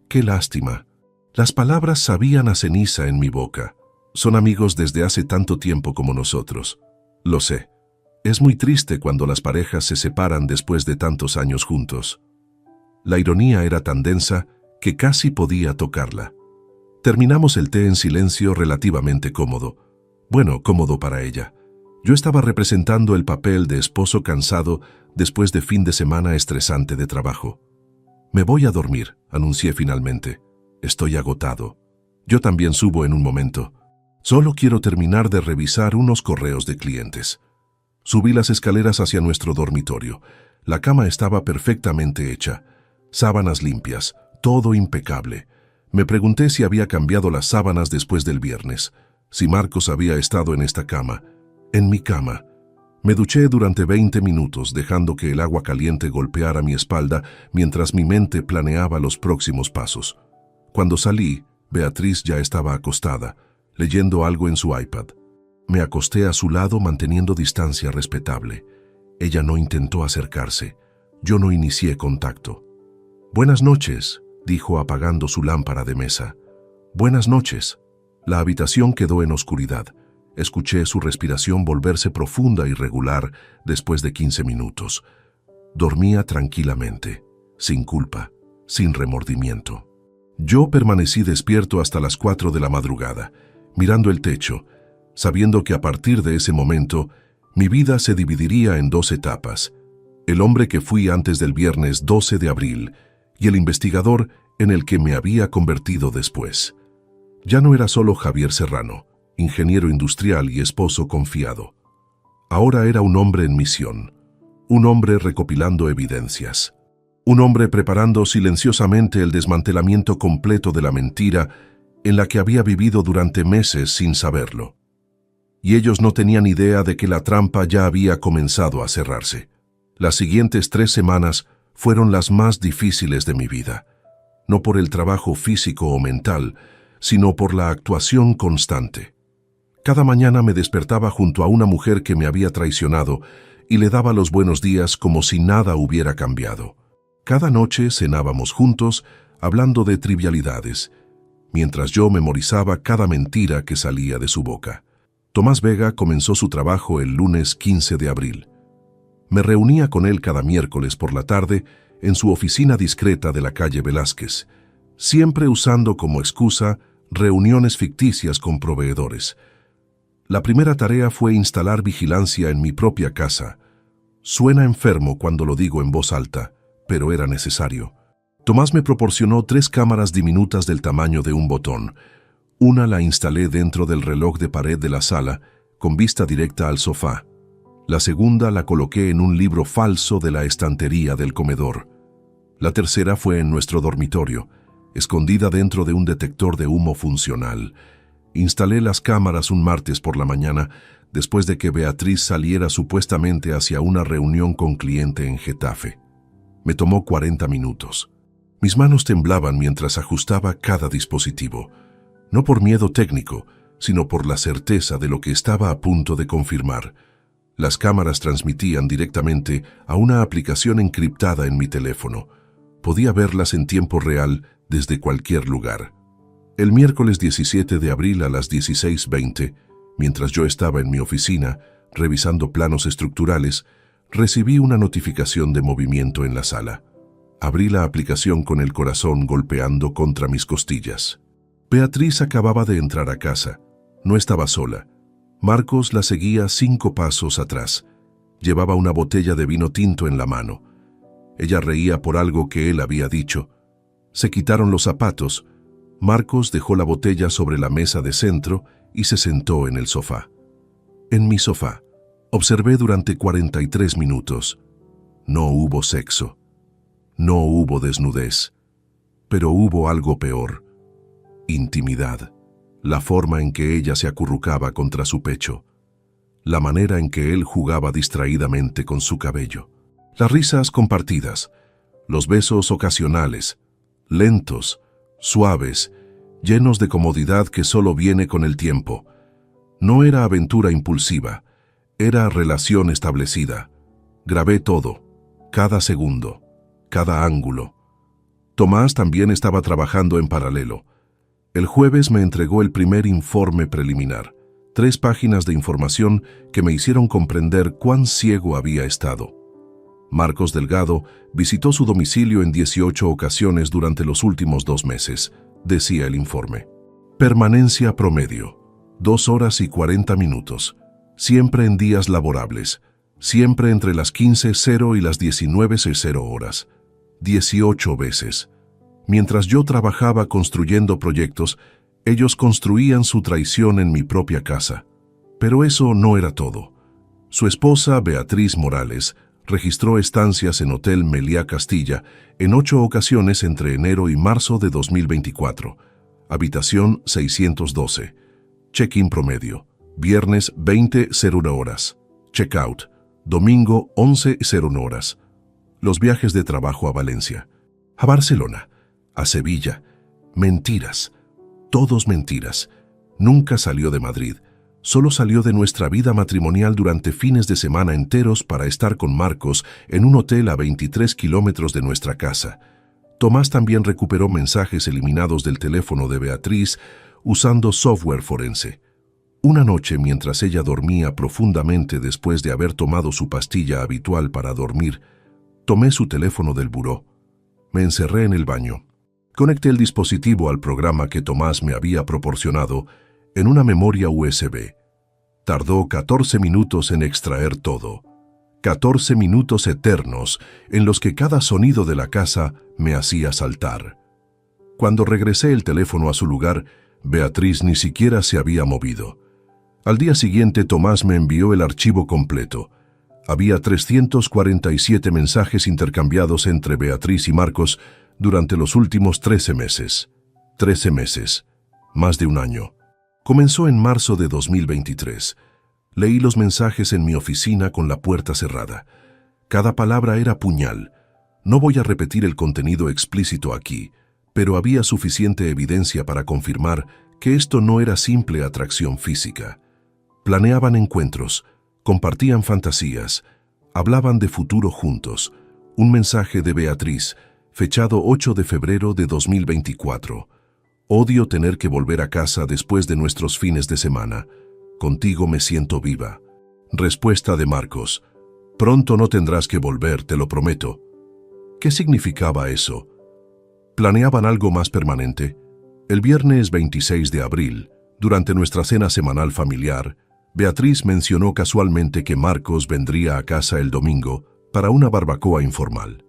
¡Qué lástima! Las palabras sabían a ceniza en mi boca. Son amigos desde hace tanto tiempo como nosotros. Lo sé. Es muy triste cuando las parejas se separan después de tantos años juntos. La ironía era tan densa que casi podía tocarla. Terminamos el té en silencio relativamente cómodo. Bueno, cómodo para ella. Yo estaba representando el papel de esposo cansado después de fin de semana estresante de trabajo. Me voy a dormir, anuncié finalmente. Estoy agotado. Yo también subo en un momento. Solo quiero terminar de revisar unos correos de clientes. Subí las escaleras hacia nuestro dormitorio. La cama estaba perfectamente hecha. Sábanas limpias, todo impecable. Me pregunté si había cambiado las sábanas después del viernes, si Marcos había estado en esta cama, en mi cama. Me duché durante 20 minutos, dejando que el agua caliente golpeara mi espalda mientras mi mente planeaba los próximos pasos. Cuando salí, Beatriz ya estaba acostada, leyendo algo en su iPad. Me acosté a su lado manteniendo distancia respetable. Ella no intentó acercarse. Yo no inicié contacto. «Buenas noches», dijo apagando su lámpara de mesa. «Buenas noches». La habitación quedó en oscuridad. Escuché su respiración volverse profunda y regular después de 15 minutos. Dormía tranquilamente, sin culpa, sin remordimiento. Yo permanecí despierto hasta las 4 de la madrugada, mirando el techo, sabiendo que a partir de ese momento mi vida se dividiría en 2 etapas. El hombre que fui antes del viernes 12 de abril y el investigador en el que me había convertido después. Ya no era solo Javier Serrano, ingeniero industrial y esposo confiado. Ahora era un hombre en misión, un hombre recopilando evidencias, un hombre preparando silenciosamente el desmantelamiento completo de la mentira en la que había vivido durante meses sin saberlo. Y ellos no tenían idea de que la trampa ya había comenzado a cerrarse. Las siguientes 3 semanas fueron las más difíciles de mi vida, no por el trabajo físico o mental, sino por la actuación constante. Cada mañana me despertaba junto a una mujer que me había traicionado y le daba los buenos días como si nada hubiera cambiado. Cada noche cenábamos juntos, hablando de trivialidades, mientras yo memorizaba cada mentira que salía de su boca. Tomás Vega comenzó su trabajo el lunes 15 de abril. Me reunía con él cada miércoles por la tarde en su oficina discreta de la calle Velázquez, siempre usando como excusa reuniones ficticias con proveedores. La primera tarea fue instalar vigilancia en mi propia casa. Suena enfermo cuando lo digo en voz alta, pero era necesario. Tomás me proporcionó 3 cámaras diminutas del tamaño de un botón. Una la instalé dentro del reloj de pared de la sala, con vista directa al sofá. La segunda la coloqué en un libro falso de la estantería del comedor. La tercera fue en nuestro dormitorio, escondida dentro de un detector de humo funcional. Instalé las cámaras un martes por la mañana, después de que Beatriz saliera supuestamente hacia una reunión con cliente en Getafe. Me tomó 40 minutos. Mis manos temblaban mientras ajustaba cada dispositivo, no por miedo técnico, sino por la certeza de lo que estaba a punto de confirmar. Las cámaras transmitían directamente a una aplicación encriptada en mi teléfono. Podía verlas en tiempo real desde cualquier lugar. El miércoles 17 de abril a las 16:20, mientras yo estaba en mi oficina, revisando planos estructurales, recibí una notificación de movimiento en la sala. Abrí la aplicación con el corazón golpeando contra mis costillas. Beatriz acababa de entrar a casa. No estaba sola. Marcos la seguía 5 pasos atrás. Llevaba una botella de vino tinto en la mano. Ella reía por algo que él había dicho. Se quitaron los zapatos. Marcos dejó la botella sobre la mesa de centro y se sentó en el sofá. En mi sofá, observé durante 43 minutos. No hubo sexo. No hubo desnudez. Pero hubo algo peor. Intimidad. La forma en que ella se acurrucaba contra su pecho. La manera en que él jugaba distraídamente con su cabello. Las risas compartidas. Los besos ocasionales. Lentos, suaves, llenos de comodidad que solo viene con el tiempo. No era aventura impulsiva, era relación establecida. Grabé todo, cada segundo, cada ángulo. Tomás también estaba trabajando en paralelo. El jueves me entregó el primer informe preliminar, 3 páginas de información que me hicieron comprender cuán ciego había estado. Marcos Delgado visitó su domicilio en 18 ocasiones durante los últimos 2 meses, decía el informe. Permanencia promedio, 2 horas y 40 minutos, siempre en días laborables, siempre entre las 15:00 y las 19:00 horas, 18 veces. Mientras yo trabajaba construyendo proyectos, ellos construían su traición en mi propia casa. Pero eso no era todo. Su esposa, Beatriz Morales, registró estancias en Hotel Meliá Castilla en 8 ocasiones entre enero y marzo de 2024. Habitación 612. Check-in promedio. Viernes 20:00 horas. Check-out. Domingo 11:00 horas. Los viajes de trabajo a Valencia, a Barcelona, a Sevilla. Mentiras. Todos mentiras. Nunca salió de Madrid. Solo salió de nuestra vida matrimonial durante fines de semana enteros para estar con Marcos en un hotel a 23 kilómetros de nuestra casa. Tomás también recuperó mensajes eliminados del teléfono de Beatriz usando software forense. Una noche, mientras ella dormía profundamente después de haber tomado su pastilla habitual para dormir, tomé su teléfono del buró. Me encerré en el baño. Conecté el dispositivo al programa que Tomás me había proporcionado en una memoria USB. Tardó 14 minutos en extraer todo. 14 minutos eternos en los que cada sonido de la casa me hacía saltar. Cuando regresé el teléfono a su lugar, Beatriz ni siquiera se había movido. Al día siguiente, Tomás me envió el archivo completo. Había 347 mensajes intercambiados entre Beatriz y Marcos durante los últimos 13 meses. 13 meses. Más de un año. Comenzó en marzo de 2023. Leí los mensajes en mi oficina con la puerta cerrada. Cada palabra era puñal. No voy a repetir el contenido explícito aquí, pero había suficiente evidencia para confirmar que esto no era simple atracción física. Planeaban encuentros, compartían fantasías, hablaban de futuro juntos. Un mensaje de Beatriz, fechado 8 de febrero de 2024. Odio tener que volver a casa después de nuestros fines de semana. Contigo me siento viva. Respuesta de Marcos. Pronto no tendrás que volver, te lo prometo. ¿Qué significaba eso? ¿Planeaban algo más permanente? El viernes 26 de abril, durante nuestra cena semanal familiar, Beatriz mencionó casualmente que Marcos vendría a casa el domingo para una barbacoa informal.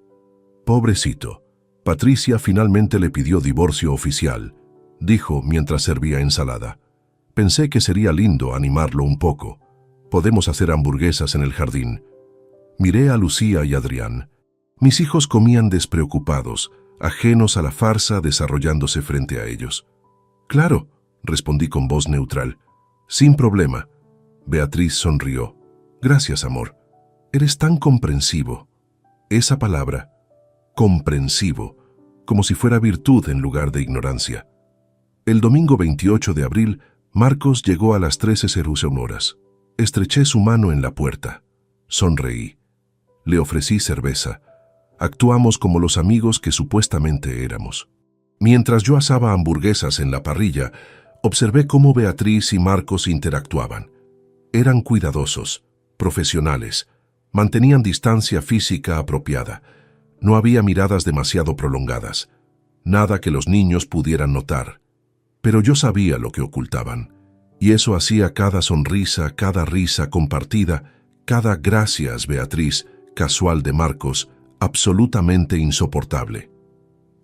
Pobrecito, Patricia finalmente le pidió divorcio oficial, dijo mientras servía ensalada. Pensé que sería lindo animarlo un poco. Podemos hacer hamburguesas en el jardín. Miré a Lucía y Adrián. Mis hijos comían despreocupados, ajenos a la farsa desarrollándose frente a ellos. Claro, respondí con voz neutral. Sin problema. Beatriz sonrió. Gracias, amor. Eres tan comprensivo. Esa palabra, comprensivo, como si fuera virtud en lugar de ignorancia. El domingo 28 de abril, Marcos llegó a las 13:01. Estreché su mano en la puerta. Sonreí. Le ofrecí cerveza. Actuamos como los amigos que supuestamente éramos. Mientras yo asaba hamburguesas en la parrilla, observé cómo Beatriz y Marcos interactuaban. Eran cuidadosos, profesionales, mantenían distancia física apropiada. No había miradas demasiado prolongadas, nada que los niños pudieran notar. Pero yo sabía lo que ocultaban, y eso hacía cada sonrisa, cada risa compartida, cada gracias, Beatriz, casual de Marcos, absolutamente insoportable.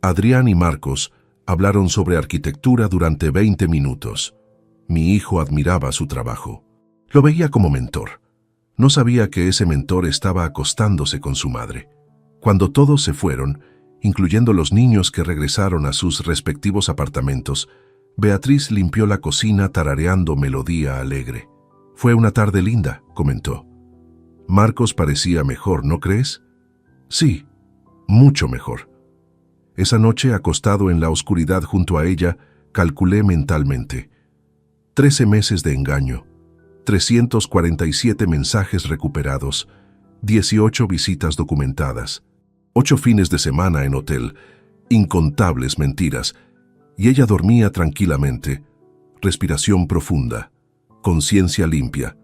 Adrián y Marcos hablaron sobre arquitectura durante 20 minutos. Mi hijo admiraba su trabajo. Lo veía como mentor. No sabía que ese mentor estaba acostándose con su madre. Cuando todos se fueron, incluyendo los niños que regresaron a sus respectivos apartamentos, Beatriz limpió la cocina tarareando melodía alegre. Fue una tarde linda, comentó. Marcos parecía mejor, ¿no crees? Sí, mucho mejor. Esa noche, acostado en la oscuridad junto a ella, calculé mentalmente. 13 meses de engaño, 347 mensajes recuperados, 18 visitas documentadas, 8 fines de semana en hotel, incontables mentiras, y ella dormía tranquilamente, respiración profunda, conciencia limpia.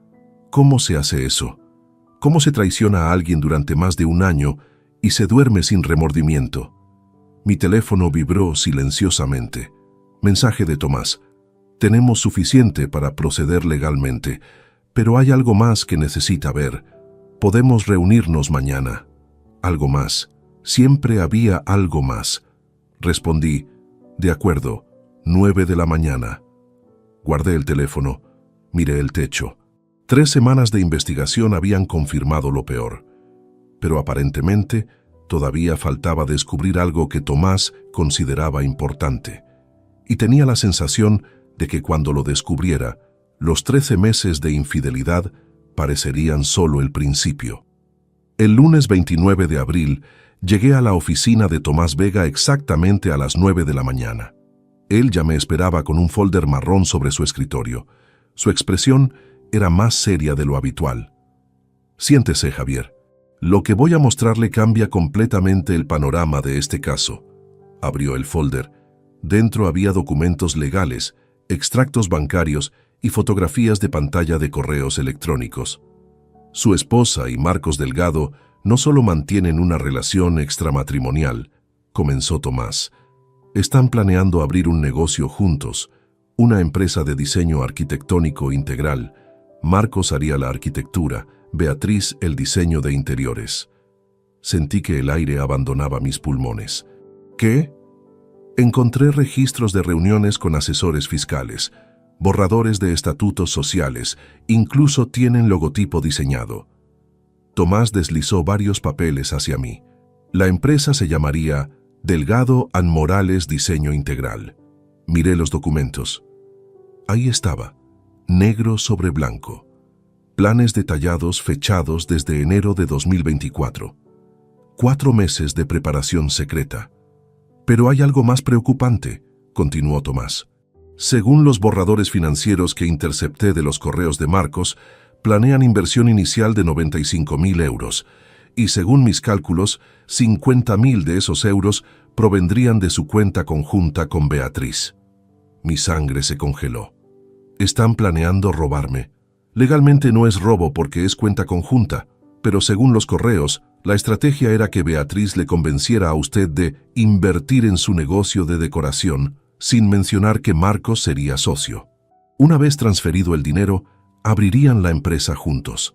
¿Cómo se hace eso? ¿Cómo se traiciona a alguien durante más de un año y se duerme sin remordimiento? Mi teléfono vibró silenciosamente. Mensaje de Tomás. Tenemos suficiente para proceder legalmente, pero hay algo más que necesita ver. Podemos reunirnos mañana. Algo más. Siempre había algo más. Respondí. De acuerdo, 9 de la mañana. Guardé el teléfono, miré el techo. 3 semanas de investigación habían confirmado lo peor. Pero aparentemente, todavía faltaba descubrir algo que Tomás consideraba importante. Y tenía la sensación de que cuando lo descubriera, los 13 meses de infidelidad parecerían solo el principio. El lunes 29 de abril, llegué a la oficina de Tomás Vega exactamente a las 9 de la mañana. Él ya me esperaba con un folder marrón sobre su escritorio. Su expresión era más seria de lo habitual. Siéntese, Javier. Lo que voy a mostrarle cambia completamente el panorama de este caso. Abrió el folder. Dentro había documentos legales, extractos bancarios y fotografías de pantalla de correos electrónicos. Su esposa y Marcos Delgado no solo mantienen una relación extramatrimonial, comenzó Tomás. Están planeando abrir un negocio juntos, una empresa de diseño arquitectónico integral. Marcos haría la arquitectura, Beatriz, el diseño de interiores. Sentí que el aire abandonaba mis pulmones. ¿Qué? Encontré registros de reuniones con asesores fiscales, borradores de estatutos sociales, incluso tienen logotipo diseñado. Tomás deslizó varios papeles hacia mí. La empresa se llamaría Delgado & Morales Diseño Integral. Miré los documentos. Ahí estaba, negro sobre blanco. Planes detallados fechados desde enero de 2024. 4 meses de preparación secreta. Pero hay algo más preocupante, continuó Tomás. Según los borradores financieros que intercepté de los correos de Marcos, planean inversión inicial de 95.000 euros, y según mis cálculos, 50.000 de esos euros provendrían de su cuenta conjunta con Beatriz. Mi sangre se congeló. Están planeando robarme. Legalmente no es robo porque es cuenta conjunta, pero según los correos, la estrategia era que Beatriz le convenciera a usted de invertir en su negocio de decoración, sin mencionar que Marcos sería socio. Una vez transferido el dinero, abrirían la empresa juntos.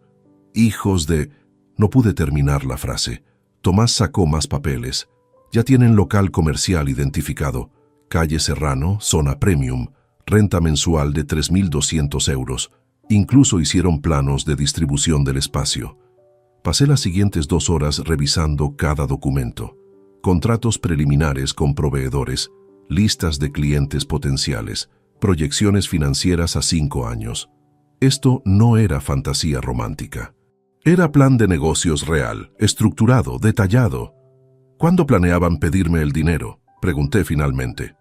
Hijos de... No pude terminar la frase. Tomás sacó más papeles. Ya tienen local comercial identificado. Calle Serrano, zona premium, renta mensual de 3.200 euros. Incluso hicieron planos de distribución del espacio. Pasé las siguientes 2 horas revisando cada documento. Contratos preliminares con proveedores, listas de clientes potenciales, proyecciones financieras a 5 años. Esto no era fantasía romántica. Era plan de negocios real, estructurado, detallado. ¿Cuándo planeaban pedirme el dinero?, pregunté finalmente.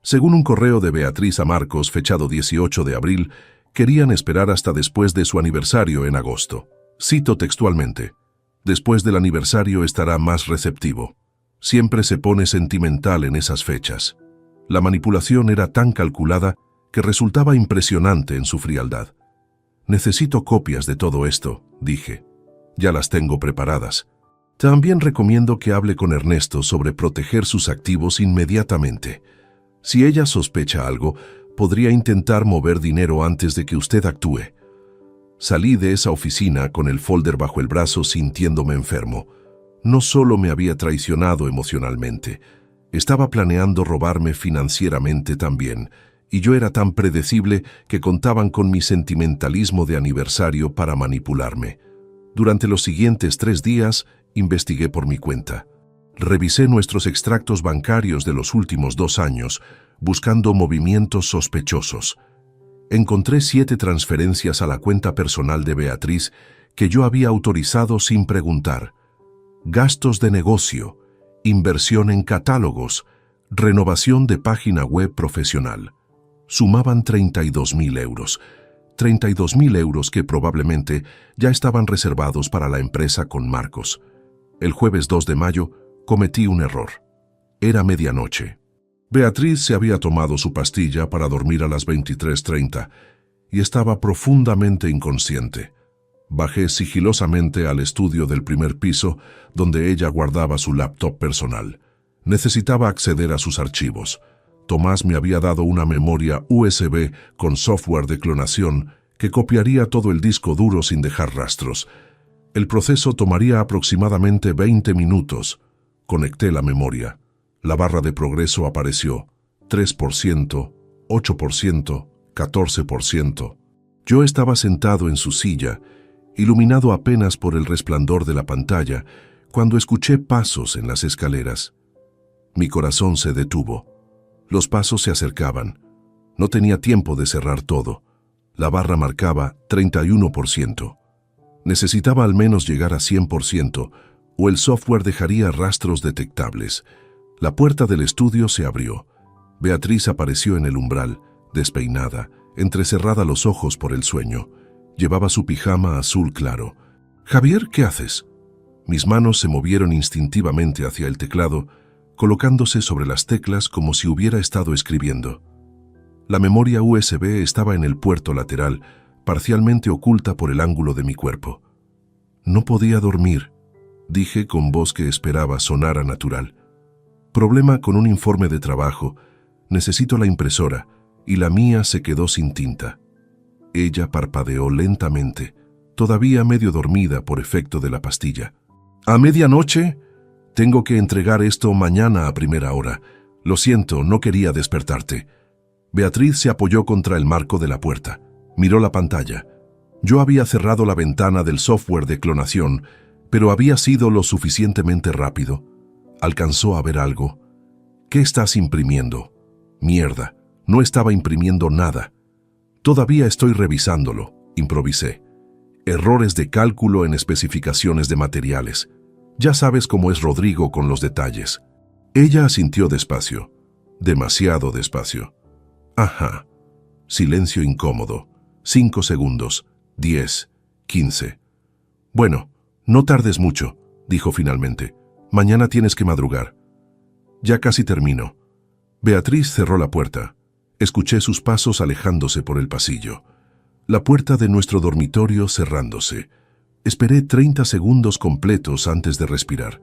Según un correo de Beatriz a Marcos fechado 18 de abril, querían esperar hasta después de su aniversario en agosto. Cito textualmente: después del aniversario estará más receptivo. Siempre se pone sentimental en esas fechas. La manipulación era tan calculada que resultaba impresionante en su frialdad. Necesito copias de todo esto, dije. Ya las tengo preparadas. También recomiendo que hable con Ernesto sobre proteger sus activos inmediatamente. Si ella sospecha algo, podría intentar mover dinero antes de que usted actúe. Salí de esa oficina con el folder bajo el brazo sintiéndome enfermo. No solo me había traicionado emocionalmente, estaba planeando robarme financieramente también, y yo era tan predecible que contaban con mi sentimentalismo de aniversario para manipularme. Durante los siguientes 3 días, investigué por mi cuenta. Revisé nuestros extractos bancarios de los últimos 2 años, buscando movimientos sospechosos. Encontré 7 transferencias a la cuenta personal de Beatriz que yo había autorizado sin preguntar. Gastos de negocio, inversión en catálogos, renovación de página web profesional. Sumaban 32.000 euros. 32.000 euros que probablemente ya estaban reservados para la empresa con Marcos. El jueves 2 de mayo cometí un error. Era medianoche. Beatriz se había tomado su pastilla para dormir a las 23:30 y estaba profundamente inconsciente. Bajé sigilosamente al estudio del primer piso, donde ella guardaba su laptop personal. Necesitaba acceder a sus archivos. Tomás me había dado una memoria USB con software de clonación que copiaría todo el disco duro sin dejar rastros. El proceso tomaría aproximadamente 20 minutos. Conecté la memoria. La barra de progreso apareció. 3%, 8%, 14%. Yo estaba sentado en su silla, iluminado apenas por el resplandor de la pantalla, cuando escuché pasos en las escaleras. Mi corazón se detuvo. Los pasos se acercaban. No tenía tiempo de cerrar todo. La barra marcaba 31%. Necesitaba al menos llegar a 100%, o el software dejaría rastros detectables. La puerta del estudio se abrió. Beatriz apareció en el umbral, despeinada, entrecerrada los ojos por el sueño. Llevaba su pijama azul claro. «Javier, ¿qué haces?» Mis manos se movieron instintivamente hacia el teclado, colocándose sobre las teclas como si hubiera estado escribiendo. La memoria USB estaba en el puerto lateral, parcialmente oculta por el ángulo de mi cuerpo. «No podía dormir», dije con voz que esperaba sonara natural. «Problema con un informe de trabajo. Necesito la impresora, y la mía se quedó sin tinta». Ella parpadeó lentamente. todavía medio dormida por efecto de la pastilla. «¿A medianoche? Tengo que entregar esto mañana a primera hora. Lo siento, no quería despertarte». Beatriz se apoyó contra el marco de la puerta. Miró la pantalla. Yo había cerrado la ventana del software de clonación, pero había sido lo suficientemente rápido. Alcanzó a ver algo. «¿Qué estás imprimiendo?» «Mierda, no estaba imprimiendo nada». «Todavía estoy revisándolo», improvisé. «Errores de cálculo en especificaciones de materiales. Ya sabes cómo es Rodrigo con los detalles». Ella asintió despacio. Demasiado despacio. «Ajá». Silencio incómodo. 5 segundos. 10. 15. «Bueno, no tardes mucho», dijo finalmente. «Mañana tienes que madrugar». «Ya casi termino». Beatriz cerró la puerta. Escuché sus pasos alejándose por el pasillo. La puerta de nuestro dormitorio cerrándose. Esperé 30 segundos completos antes de respirar.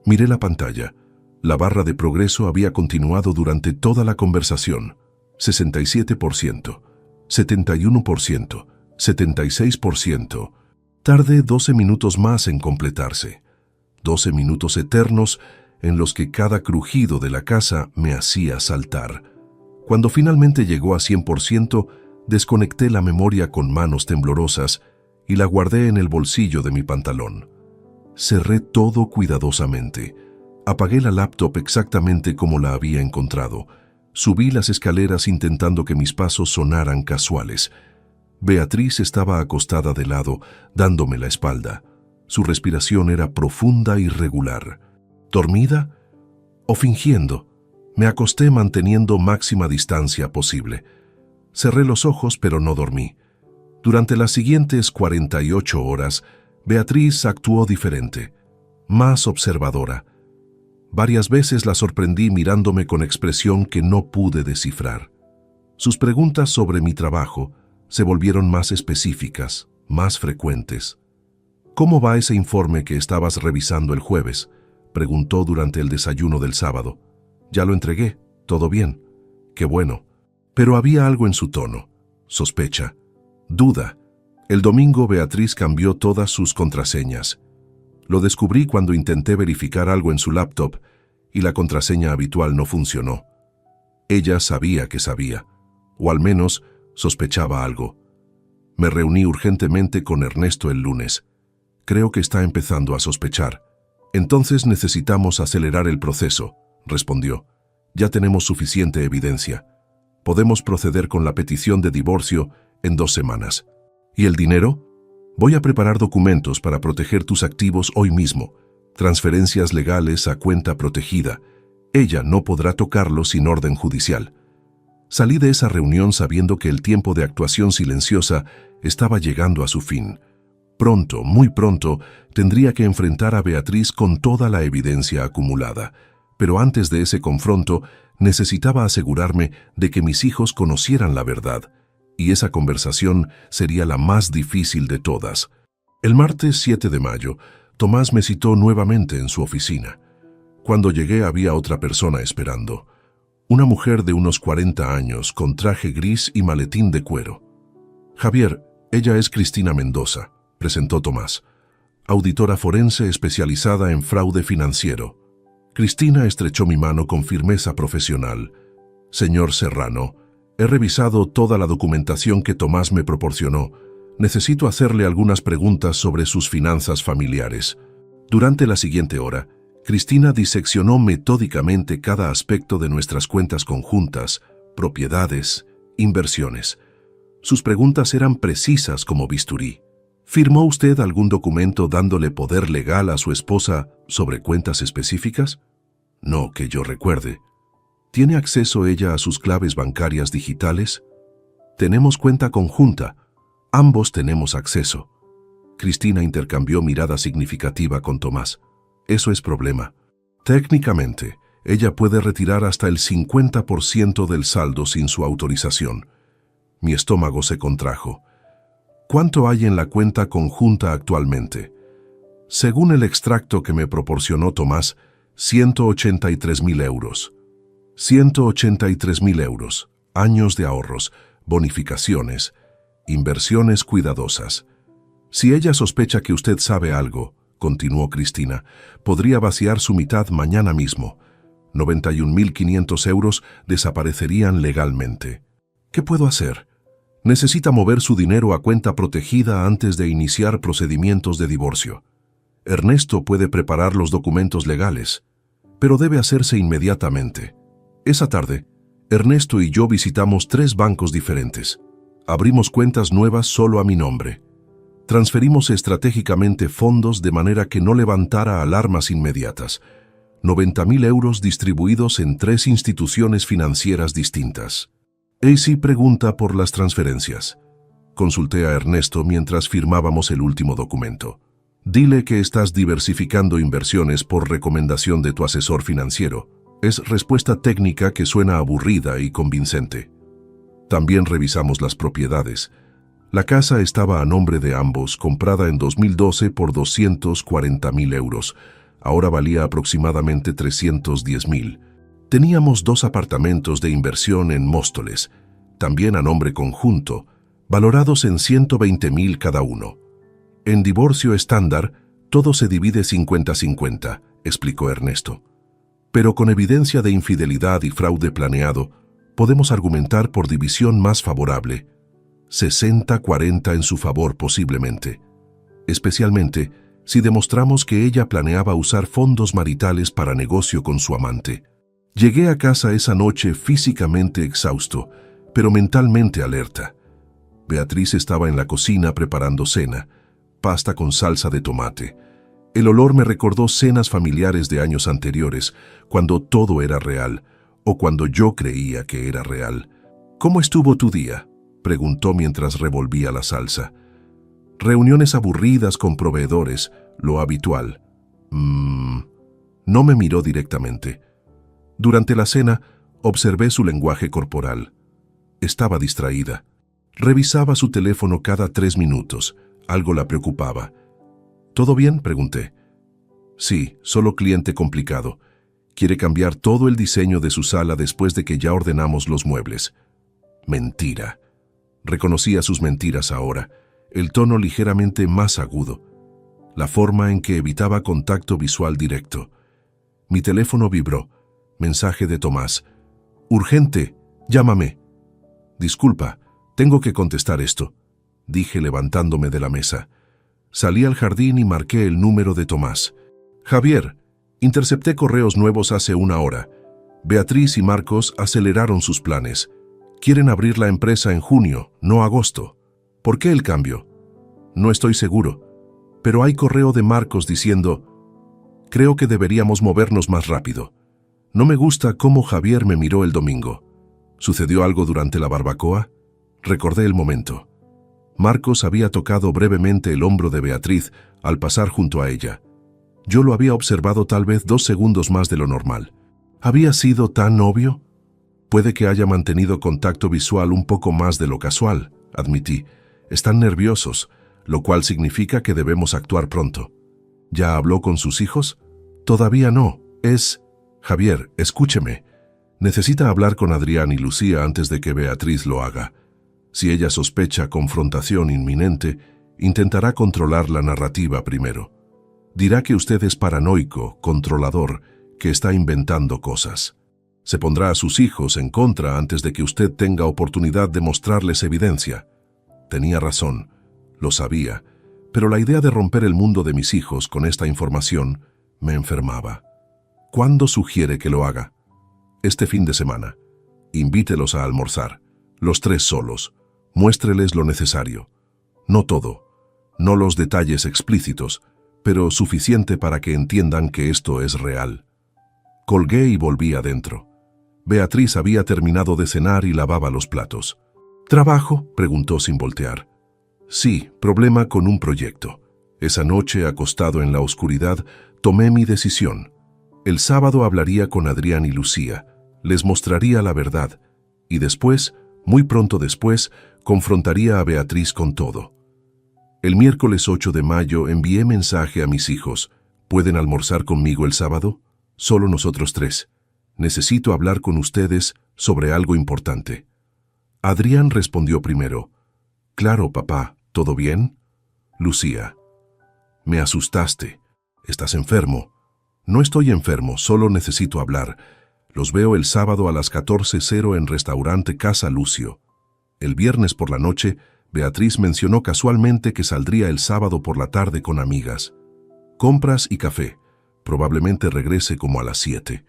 Miré la pantalla. La barra de progreso había continuado durante toda la conversación. 67%, 71%, 76%. Tardé 12 minutos más en completarse. 12 minutos eternos en los que cada crujido de la casa me hacía saltar. Cuando finalmente llegó a 100%, desconecté la memoria con manos temblorosas y la guardé en el bolsillo de mi pantalón. Cerré todo cuidadosamente. Apagué la laptop exactamente como la había encontrado. Subí las escaleras intentando que mis pasos sonaran casuales. Beatriz estaba acostada de lado, dándome la espalda. Su respiración era profunda y regular. ¿Dormida? ¿O fingiendo? Me acosté manteniendo máxima distancia posible. Cerré los ojos, pero no dormí. Durante las siguientes 48 horas, Beatriz actuó diferente, más observadora. Varias veces la sorprendí mirándome con expresión que no pude descifrar. Sus preguntas sobre mi trabajo se volvieron más específicas, más frecuentes. «¿Cómo va ese informe que estabas revisando el jueves?», preguntó durante el desayuno del sábado. «Ya lo entregué, todo bien». «Qué bueno». Pero había algo en su tono. Sospecha. Duda. El domingo Beatriz cambió todas sus contraseñas. Lo descubrí cuando intenté verificar algo en su laptop y la contraseña habitual no funcionó. Ella sabía que sabía, o al menos sospechaba algo. Me reuní urgentemente con Ernesto el lunes. «Creo que está empezando a sospechar». «Entonces necesitamos acelerar el proceso», respondió. «Ya tenemos suficiente evidencia. Podemos proceder con la petición de divorcio en 2 semanas. ¿Y el dinero? Voy a preparar documentos para proteger tus activos hoy mismo. Transferencias legales a cuenta protegida. Ella no podrá tocarlo sin orden judicial». Salí de esa reunión sabiendo que el tiempo de actuación silenciosa estaba llegando a su fin. Pronto, muy pronto, tendría que enfrentar a Beatriz con toda la evidencia acumulada. Pero antes de ese confronto, necesitaba asegurarme de que mis hijos conocieran la verdad, y esa conversación sería la más difícil de todas. El martes 7 de mayo, Tomás me citó nuevamente en su oficina. Cuando llegué había otra persona esperando. Una mujer de unos 40 años, con traje gris y maletín de cuero. «Javier, ella es Cristina Mendoza», presentó Tomás. «Auditora forense especializada en fraude financiero». Cristina estrechó mi mano con firmeza profesional. «Señor Serrano, he revisado toda la documentación que Tomás me proporcionó. Necesito hacerle algunas preguntas sobre sus finanzas familiares». Durante la siguiente hora, Cristina diseccionó metódicamente cada aspecto de nuestras cuentas conjuntas, propiedades, inversiones. Sus preguntas eran precisas como bisturí. ¿Firmó usted algún documento dándole poder legal a su esposa sobre cuentas específicas? No, que yo recuerde. ¿Tiene acceso ella a sus claves bancarias digitales? Tenemos cuenta conjunta. Ambos tenemos acceso. Cristina intercambió mirada significativa con Tomás. Eso es problema. Técnicamente, ella puede retirar hasta el 50% del saldo sin su autorización. Mi estómago se contrajo. ¿Cuánto hay en la cuenta conjunta actualmente? Según el extracto que me proporcionó Tomás, 183.000 euros. 183.000 euros, años de ahorros, bonificaciones, inversiones cuidadosas. Si ella sospecha que usted sabe algo, continuó Cristina, podría vaciar su mitad mañana mismo. 91.500 euros desaparecerían legalmente. ¿Qué puedo hacer? Necesita mover su dinero a cuenta protegida antes de iniciar procedimientos de divorcio. Ernesto puede preparar los documentos legales, pero debe hacerse inmediatamente. Esa tarde, Ernesto y yo visitamos 3 bancos diferentes. Abrimos cuentas nuevas solo a mi nombre. Transferimos estratégicamente fondos de manera que no levantara alarmas inmediatas. 90.000 euros distribuidos en 3 instituciones financieras distintas. AC pregunta por las transferencias. Consulté a Ernesto mientras firmábamos el último documento. Dile que estás diversificando inversiones por recomendación de tu asesor financiero. Es respuesta técnica que suena aburrida y convincente. También revisamos las propiedades. La casa estaba a nombre de ambos, comprada en 2012 por 240.000 euros. Ahora valía aproximadamente 310.000. Teníamos 2 apartamentos de inversión en Móstoles, también a nombre conjunto, valorados en 120.000 cada uno. En divorcio estándar, todo se divide 50-50, explicó Ernesto. Pero con evidencia de infidelidad y fraude planeado, podemos argumentar por división más favorable, 60-40 en su favor posiblemente, especialmente si demostramos que ella planeaba usar fondos maritales para negocio con su amante. Llegué a casa esa noche físicamente exhausto, pero mentalmente alerta. Beatriz estaba en la cocina preparando cena, pasta con salsa de tomate. El olor me recordó cenas familiares de años anteriores, cuando todo era real, o cuando yo creía que era real. ¿Cómo estuvo tu día?, preguntó mientras revolvía la salsa. Reuniones aburridas con proveedores, lo habitual. No me miró directamente. Durante la cena, observé su lenguaje corporal. Estaba distraída. Revisaba su teléfono cada 3 minutos. Algo la preocupaba. ¿Todo bien?, pregunté. Sí, solo cliente complicado. Quiere cambiar todo el diseño de su sala después de que ya ordenamos los muebles. Mentira. Reconocía sus mentiras ahora, el tono ligeramente más agudo, la forma en que evitaba contacto visual directo. Mi teléfono vibró. Mensaje de Tomás. «Urgente, llámame». «Disculpa, tengo que contestar esto», dije levantándome de la mesa. Salí al jardín y marqué el número de Tomás. «Javier, intercepté correos nuevos hace 1 hora. Beatriz y Marcos aceleraron sus planes. Quieren abrir la empresa en junio, no agosto. ¿Por qué el cambio?» «No estoy seguro, pero hay correo de Marcos diciendo: creo que deberíamos movernos más rápido. No me gusta cómo Javier me miró el domingo. ¿Sucedió algo durante la barbacoa?». Recordé el momento. Marcos había tocado brevemente el hombro de Beatriz al pasar junto a ella. Yo lo había observado tal vez 2 segundos más de lo normal. ¿Había sido tan obvio? Puede que haya mantenido contacto visual un poco más de lo casual, admití. Están nerviosos, lo cual significa que debemos actuar pronto. ¿Ya habló con sus hijos? Todavía no. Javier, escúcheme. Necesita hablar con Adrián y Lucía antes de que Beatriz lo haga. Si ella sospecha confrontación inminente, intentará controlar la narrativa primero. Dirá que usted es paranoico, controlador, que está inventando cosas. Se pondrá a sus hijos en contra antes de que usted tenga oportunidad de mostrarles evidencia. Tenía razón, lo sabía, pero la idea de romper el mundo de mis hijos con esta información me enfermaba. ¿Cuándo sugiere que lo haga? Este fin de semana. Invítelos a almorzar, los 3 solos. Muéstreles lo necesario. No todo, no los detalles explícitos, pero suficiente para que entiendan que esto es real. Colgué y volví adentro. Beatriz había terminado de cenar y lavaba los platos. ¿Trabajo?, preguntó sin voltear. Sí, problema con un proyecto. Esa noche, acostado en la oscuridad, tomé mi decisión. El sábado hablaría con Adrián y Lucía, les mostraría la verdad, y después, muy pronto después, confrontaría a Beatriz con todo. El miércoles 8 de mayo envié mensaje a mis hijos. ¿Pueden almorzar conmigo el sábado? Solo nosotros 3. Necesito hablar con ustedes sobre algo importante. Adrián respondió primero. Claro, papá, ¿todo bien? Lucía, me asustaste. ¿Estás enfermo? No estoy enfermo, solo necesito hablar. Los veo el sábado a las 14:00 en restaurante Casa Lucio. El viernes por la noche, Beatriz mencionó casualmente que saldría el sábado por la tarde con amigas. Compras y café. Probablemente regrese como a las 7.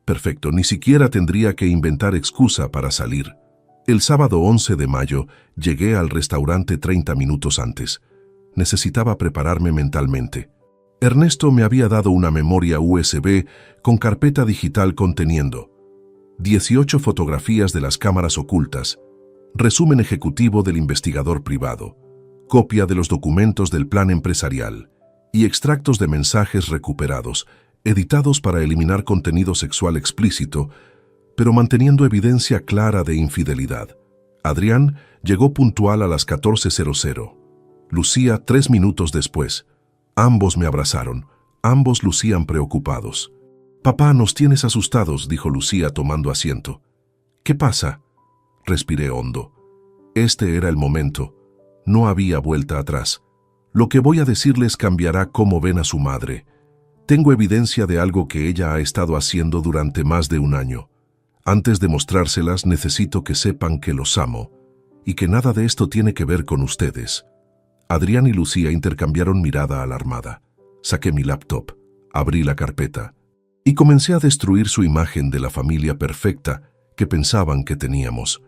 Perfecto, ni siquiera tendría que inventar excusa para salir. El sábado 11 de mayo llegué al restaurante 30 minutos antes. Necesitaba prepararme mentalmente. Ernesto me había dado una memoria USB con carpeta digital conteniendo 18 fotografías de las cámaras ocultas, resumen ejecutivo del investigador privado, copia de los documentos del plan empresarial y extractos de mensajes recuperados, editados para eliminar contenido sexual explícito, pero manteniendo evidencia clara de infidelidad. Adrián llegó puntual a las 14:00. Lucía 3 minutos después. Ambos me abrazaron. Ambos lucían preocupados. «Papá, nos tienes asustados», dijo Lucía tomando asiento. «¿Qué pasa?» Respiré hondo. Este era el momento. No había vuelta atrás. Lo que voy a decirles cambiará cómo ven a su madre. Tengo evidencia de algo que ella ha estado haciendo durante más de un año. Antes de mostrárselas, necesito que sepan que los amo y que nada de esto tiene que ver con ustedes. Adrián y Lucía intercambiaron mirada alarmada. Saqué mi laptop, abrí la carpeta y comencé a destruir su imagen de la familia perfecta que pensaban que teníamos.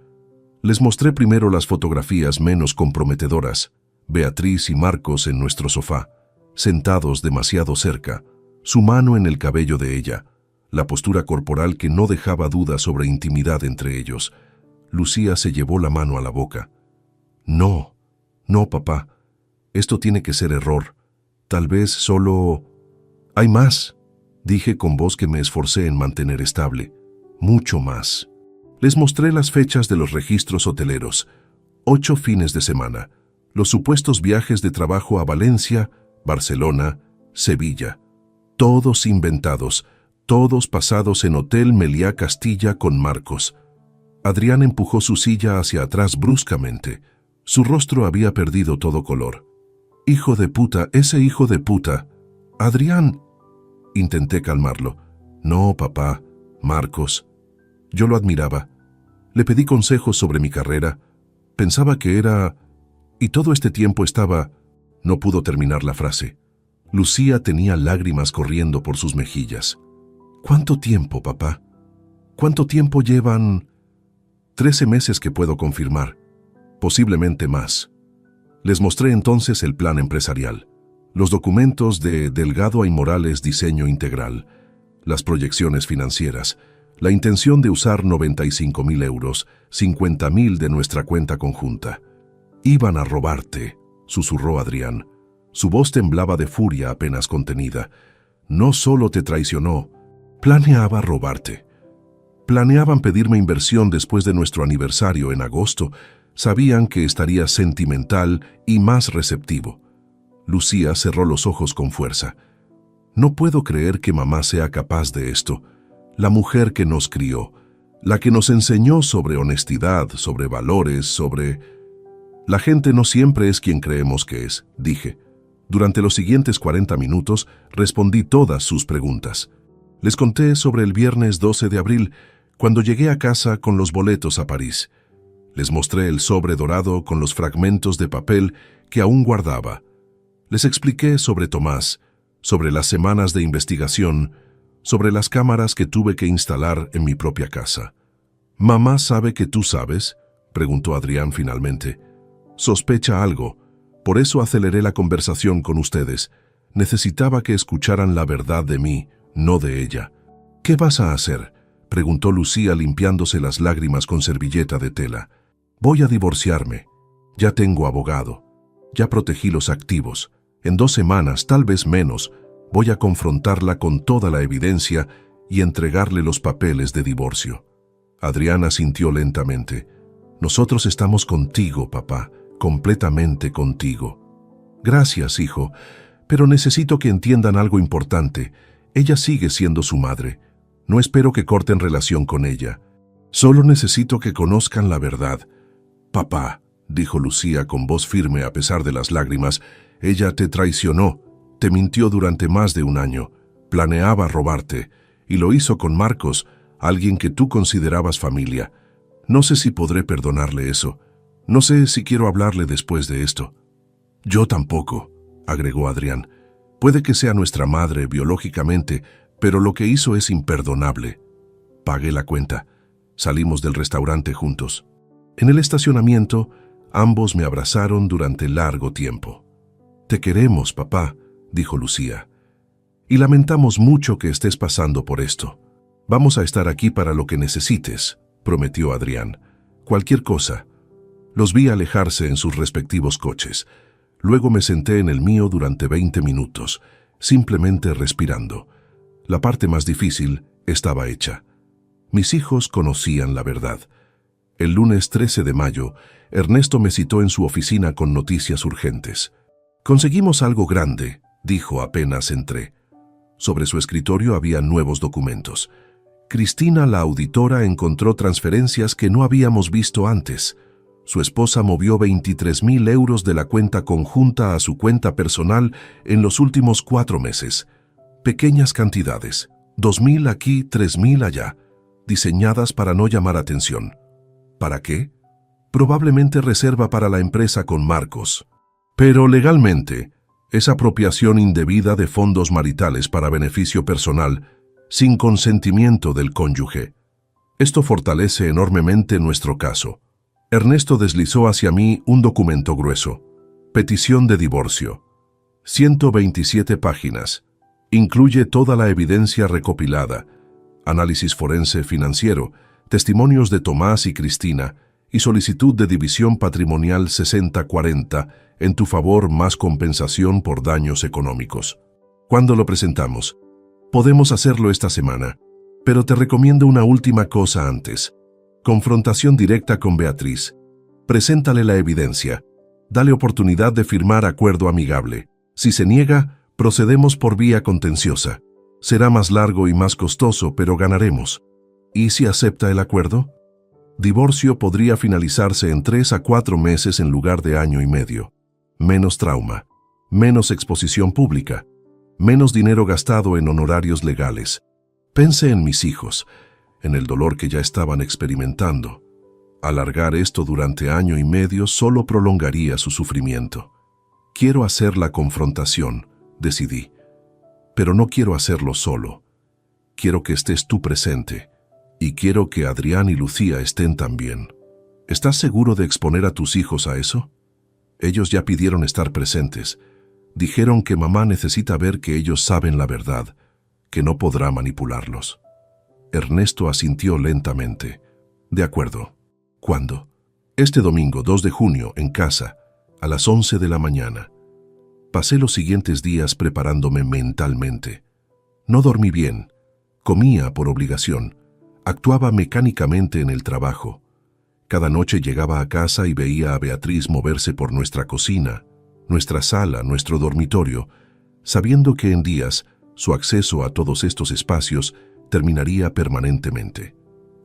Les mostré primero las fotografías menos comprometedoras, Beatriz y Marcos en nuestro sofá, sentados demasiado cerca, su mano en el cabello de ella, la postura corporal que no dejaba duda sobre intimidad entre ellos. Lucía se llevó la mano a la boca. No, papá. Esto tiene que ser error. Tal vez solo... «Hay más», dije con voz que me esforcé en mantener estable. «Mucho más». Les mostré las fechas de los registros hoteleros. 8 fines de semana. Los supuestos viajes de trabajo a Valencia, Barcelona, Sevilla. Todos inventados, todos pasados en Hotel Meliá Castilla con Marcos. Adrián empujó su silla hacia atrás bruscamente. Su rostro había perdido todo color. «Hijo de puta, ese hijo de puta. Adrián». Intenté calmarlo. «No, papá, Marcos». Yo lo admiraba. Le pedí consejos sobre mi carrera. Pensaba que era... Y todo este tiempo estaba... No pudo terminar la frase. Lucía tenía lágrimas corriendo por sus mejillas. «¿Cuánto tiempo, papá? ¿Cuánto tiempo llevan?» 13 meses que puedo confirmar. Posiblemente más. Les mostré entonces el plan empresarial, los documentos de Delgado y Morales Diseño Integral, las proyecciones financieras, la intención de usar 95.000 euros, 50.000 de nuestra cuenta conjunta. «Iban a robarte», susurró Adrián. Su voz temblaba de furia apenas contenida. «No solo te traicionó, planeaba robarte. Planeaban pedirme inversión después de nuestro aniversario en agosto. Sabían que estaría sentimental y más receptivo». Lucía cerró los ojos con fuerza. «No puedo creer que mamá sea capaz de esto. La mujer que nos crió, la que nos enseñó sobre honestidad, sobre valores, sobre... La gente no siempre es quien creemos que es», dije. Durante los siguientes 40 minutos respondí todas sus preguntas. Les conté sobre el viernes 12 de abril, cuando llegué a casa con los boletos a París. Les mostré el sobre dorado con los fragmentos de papel que aún guardaba. Les expliqué sobre Tomás, sobre las semanas de investigación, sobre las cámaras que tuve que instalar en mi propia casa. «¿Mamá sabe que tú sabes?», preguntó Adrián finalmente. «Sospecha algo. Por eso aceleré la conversación con ustedes. Necesitaba que escucharan la verdad de mí, no de ella». «¿Qué vas a hacer?», preguntó Lucía limpiándose las lágrimas con servilleta de tela. «Voy a divorciarme. Ya tengo abogado. Ya protegí los activos. En 2 semanas, tal vez menos, voy a confrontarla con toda la evidencia y entregarle los papeles de divorcio». Adrián asintió lentamente. «Nosotros estamos contigo, papá, completamente contigo». «Gracias, hijo, pero necesito que entiendan algo importante. Ella sigue siendo su madre. No espero que corten relación con ella. Solo necesito que conozcan la verdad». «Papá», dijo Lucía con voz firme a pesar de las lágrimas, Ella te traicionó, te mintió durante más de un año, planeaba robarte, y lo hizo con Marcos, alguien que tú considerabas familia. No sé si podré perdonarle eso. No sé si quiero hablarle después de esto. Yo tampoco, agregó Adrián. Puede que sea nuestra madre biológicamente, pero lo que hizo es imperdonable. Pagué la cuenta. Salimos del restaurante juntos. En el estacionamiento, ambos me abrazaron durante largo tiempo. Te queremos, papá, dijo Lucía. Y lamentamos mucho que estés pasando por esto. Vamos a estar aquí para lo que necesites, prometió Adrián. Cualquier cosa. Los vi alejarse en sus respectivos coches. Luego me senté en el mío durante 20 minutos, simplemente respirando. La parte más difícil estaba hecha. Mis hijos conocían la verdad. El lunes 13 de mayo, Ernesto me citó en su oficina con noticias urgentes. Conseguimos algo grande, dijo apenas entré. Sobre su escritorio había nuevos documentos. Cristina, la auditora, encontró transferencias que no habíamos visto antes. Su esposa movió 23.000 euros de la cuenta conjunta a su cuenta personal en los últimos 4 meses. Pequeñas cantidades, 2.000 aquí, 3.000 allá, diseñadas para no llamar atención. ¿Para qué? Probablemente reserva para la empresa con Marcos. Pero legalmente, es apropiación indebida de fondos maritales para beneficio personal, sin consentimiento del cónyuge. Esto fortalece enormemente nuestro caso. Ernesto deslizó hacia mí un documento grueso. Petición de divorcio. 127 páginas. Incluye toda la evidencia recopilada, análisis forense financiero, testimonios de Tomás y Cristina y solicitud de división patrimonial 60-40 en tu favor más compensación por daños económicos. ¿Cuándo lo presentamos? Podemos hacerlo esta semana, pero te recomiendo una última cosa antes. Confrontación directa con Beatriz. Preséntale la evidencia. Dale oportunidad de firmar acuerdo amigable. Si se niega, procedemos por vía contenciosa. Será más largo y más costoso, pero ganaremos. ¿Y si acepta el acuerdo? Divorcio podría finalizarse en 3 a 4 meses en lugar de año y medio. Menos trauma, menos exposición pública, menos dinero gastado en honorarios legales. Pensé en mis hijos, en el dolor que ya estaban experimentando. Alargar esto durante año y medio solo prolongaría su sufrimiento. Quiero hacer la confrontación, decidí. Pero no quiero hacerlo solo. Quiero que estés tú presente. Y quiero que Adrián y Lucía estén también. ¿Estás seguro de exponer a tus hijos a eso? Ellos ya pidieron estar presentes. Dijeron que mamá necesita ver que ellos saben la verdad, que no podrá manipularlos. Ernesto asintió lentamente. De acuerdo. ¿Cuándo? Este domingo, 2 de junio, en casa, a las 11 de la mañana. Pasé los siguientes días preparándome mentalmente. No dormí bien. Comía por obligación. Actuaba mecánicamente en el trabajo. Cada noche llegaba a casa y veía a Beatriz moverse por nuestra cocina, nuestra sala, nuestro dormitorio, sabiendo que en días su acceso a todos estos espacios terminaría permanentemente.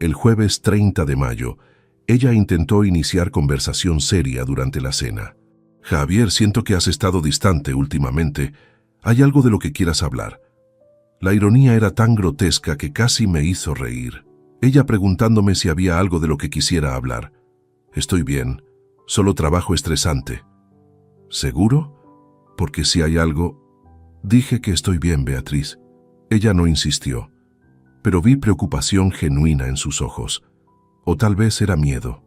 El jueves 30 de mayo, ella intentó iniciar conversación seria durante la cena. Javier, siento que has estado distante últimamente. ¿Hay algo de lo que quieras hablar? La ironía era tan grotesca que casi me hizo reír. Ella preguntándome si había algo de lo que quisiera hablar. Estoy bien, solo trabajo estresante. ¿Seguro? Porque si hay algo... Dije que estoy bien, Beatriz. Ella no insistió, pero vi preocupación genuina en sus ojos. O tal vez era miedo.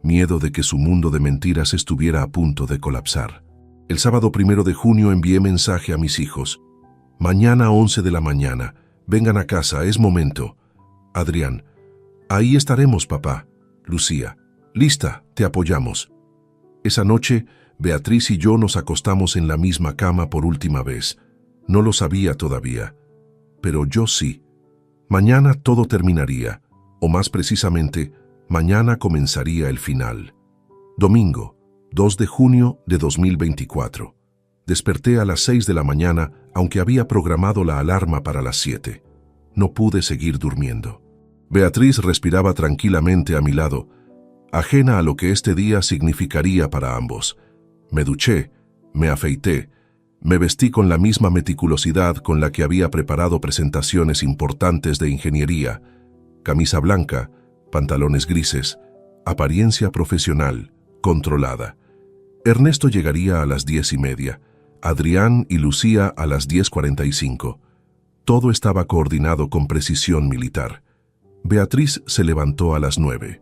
Miedo de que su mundo de mentiras estuviera a punto de colapsar. El sábado 1 de junio envié mensaje a mis hijos. Mañana 11 de la mañana. Vengan a casa, es momento. Adrián. Ahí estaremos, papá. Lucía. Lista, te apoyamos. Esa noche, Beatriz y yo nos acostamos en la misma cama por última vez. No lo sabía todavía. Pero yo sí. Mañana todo terminaría, o más precisamente, mañana comenzaría el final. Domingo, 2 de junio de 2024. Desperté a las 6 de la mañana, aunque había programado la alarma para las 7. No pude seguir durmiendo. Beatriz respiraba tranquilamente a mi lado, ajena a lo que este día significaría para ambos. Me duché, Me afeité. Me vestí con la misma meticulosidad con la que había preparado presentaciones importantes de ingeniería. Camisa blanca, pantalones grises, apariencia profesional, controlada. Ernesto llegaría a las 10:30, Adrián y Lucía a las 10:45. Todo estaba coordinado con precisión militar. Beatriz se levantó a las 9.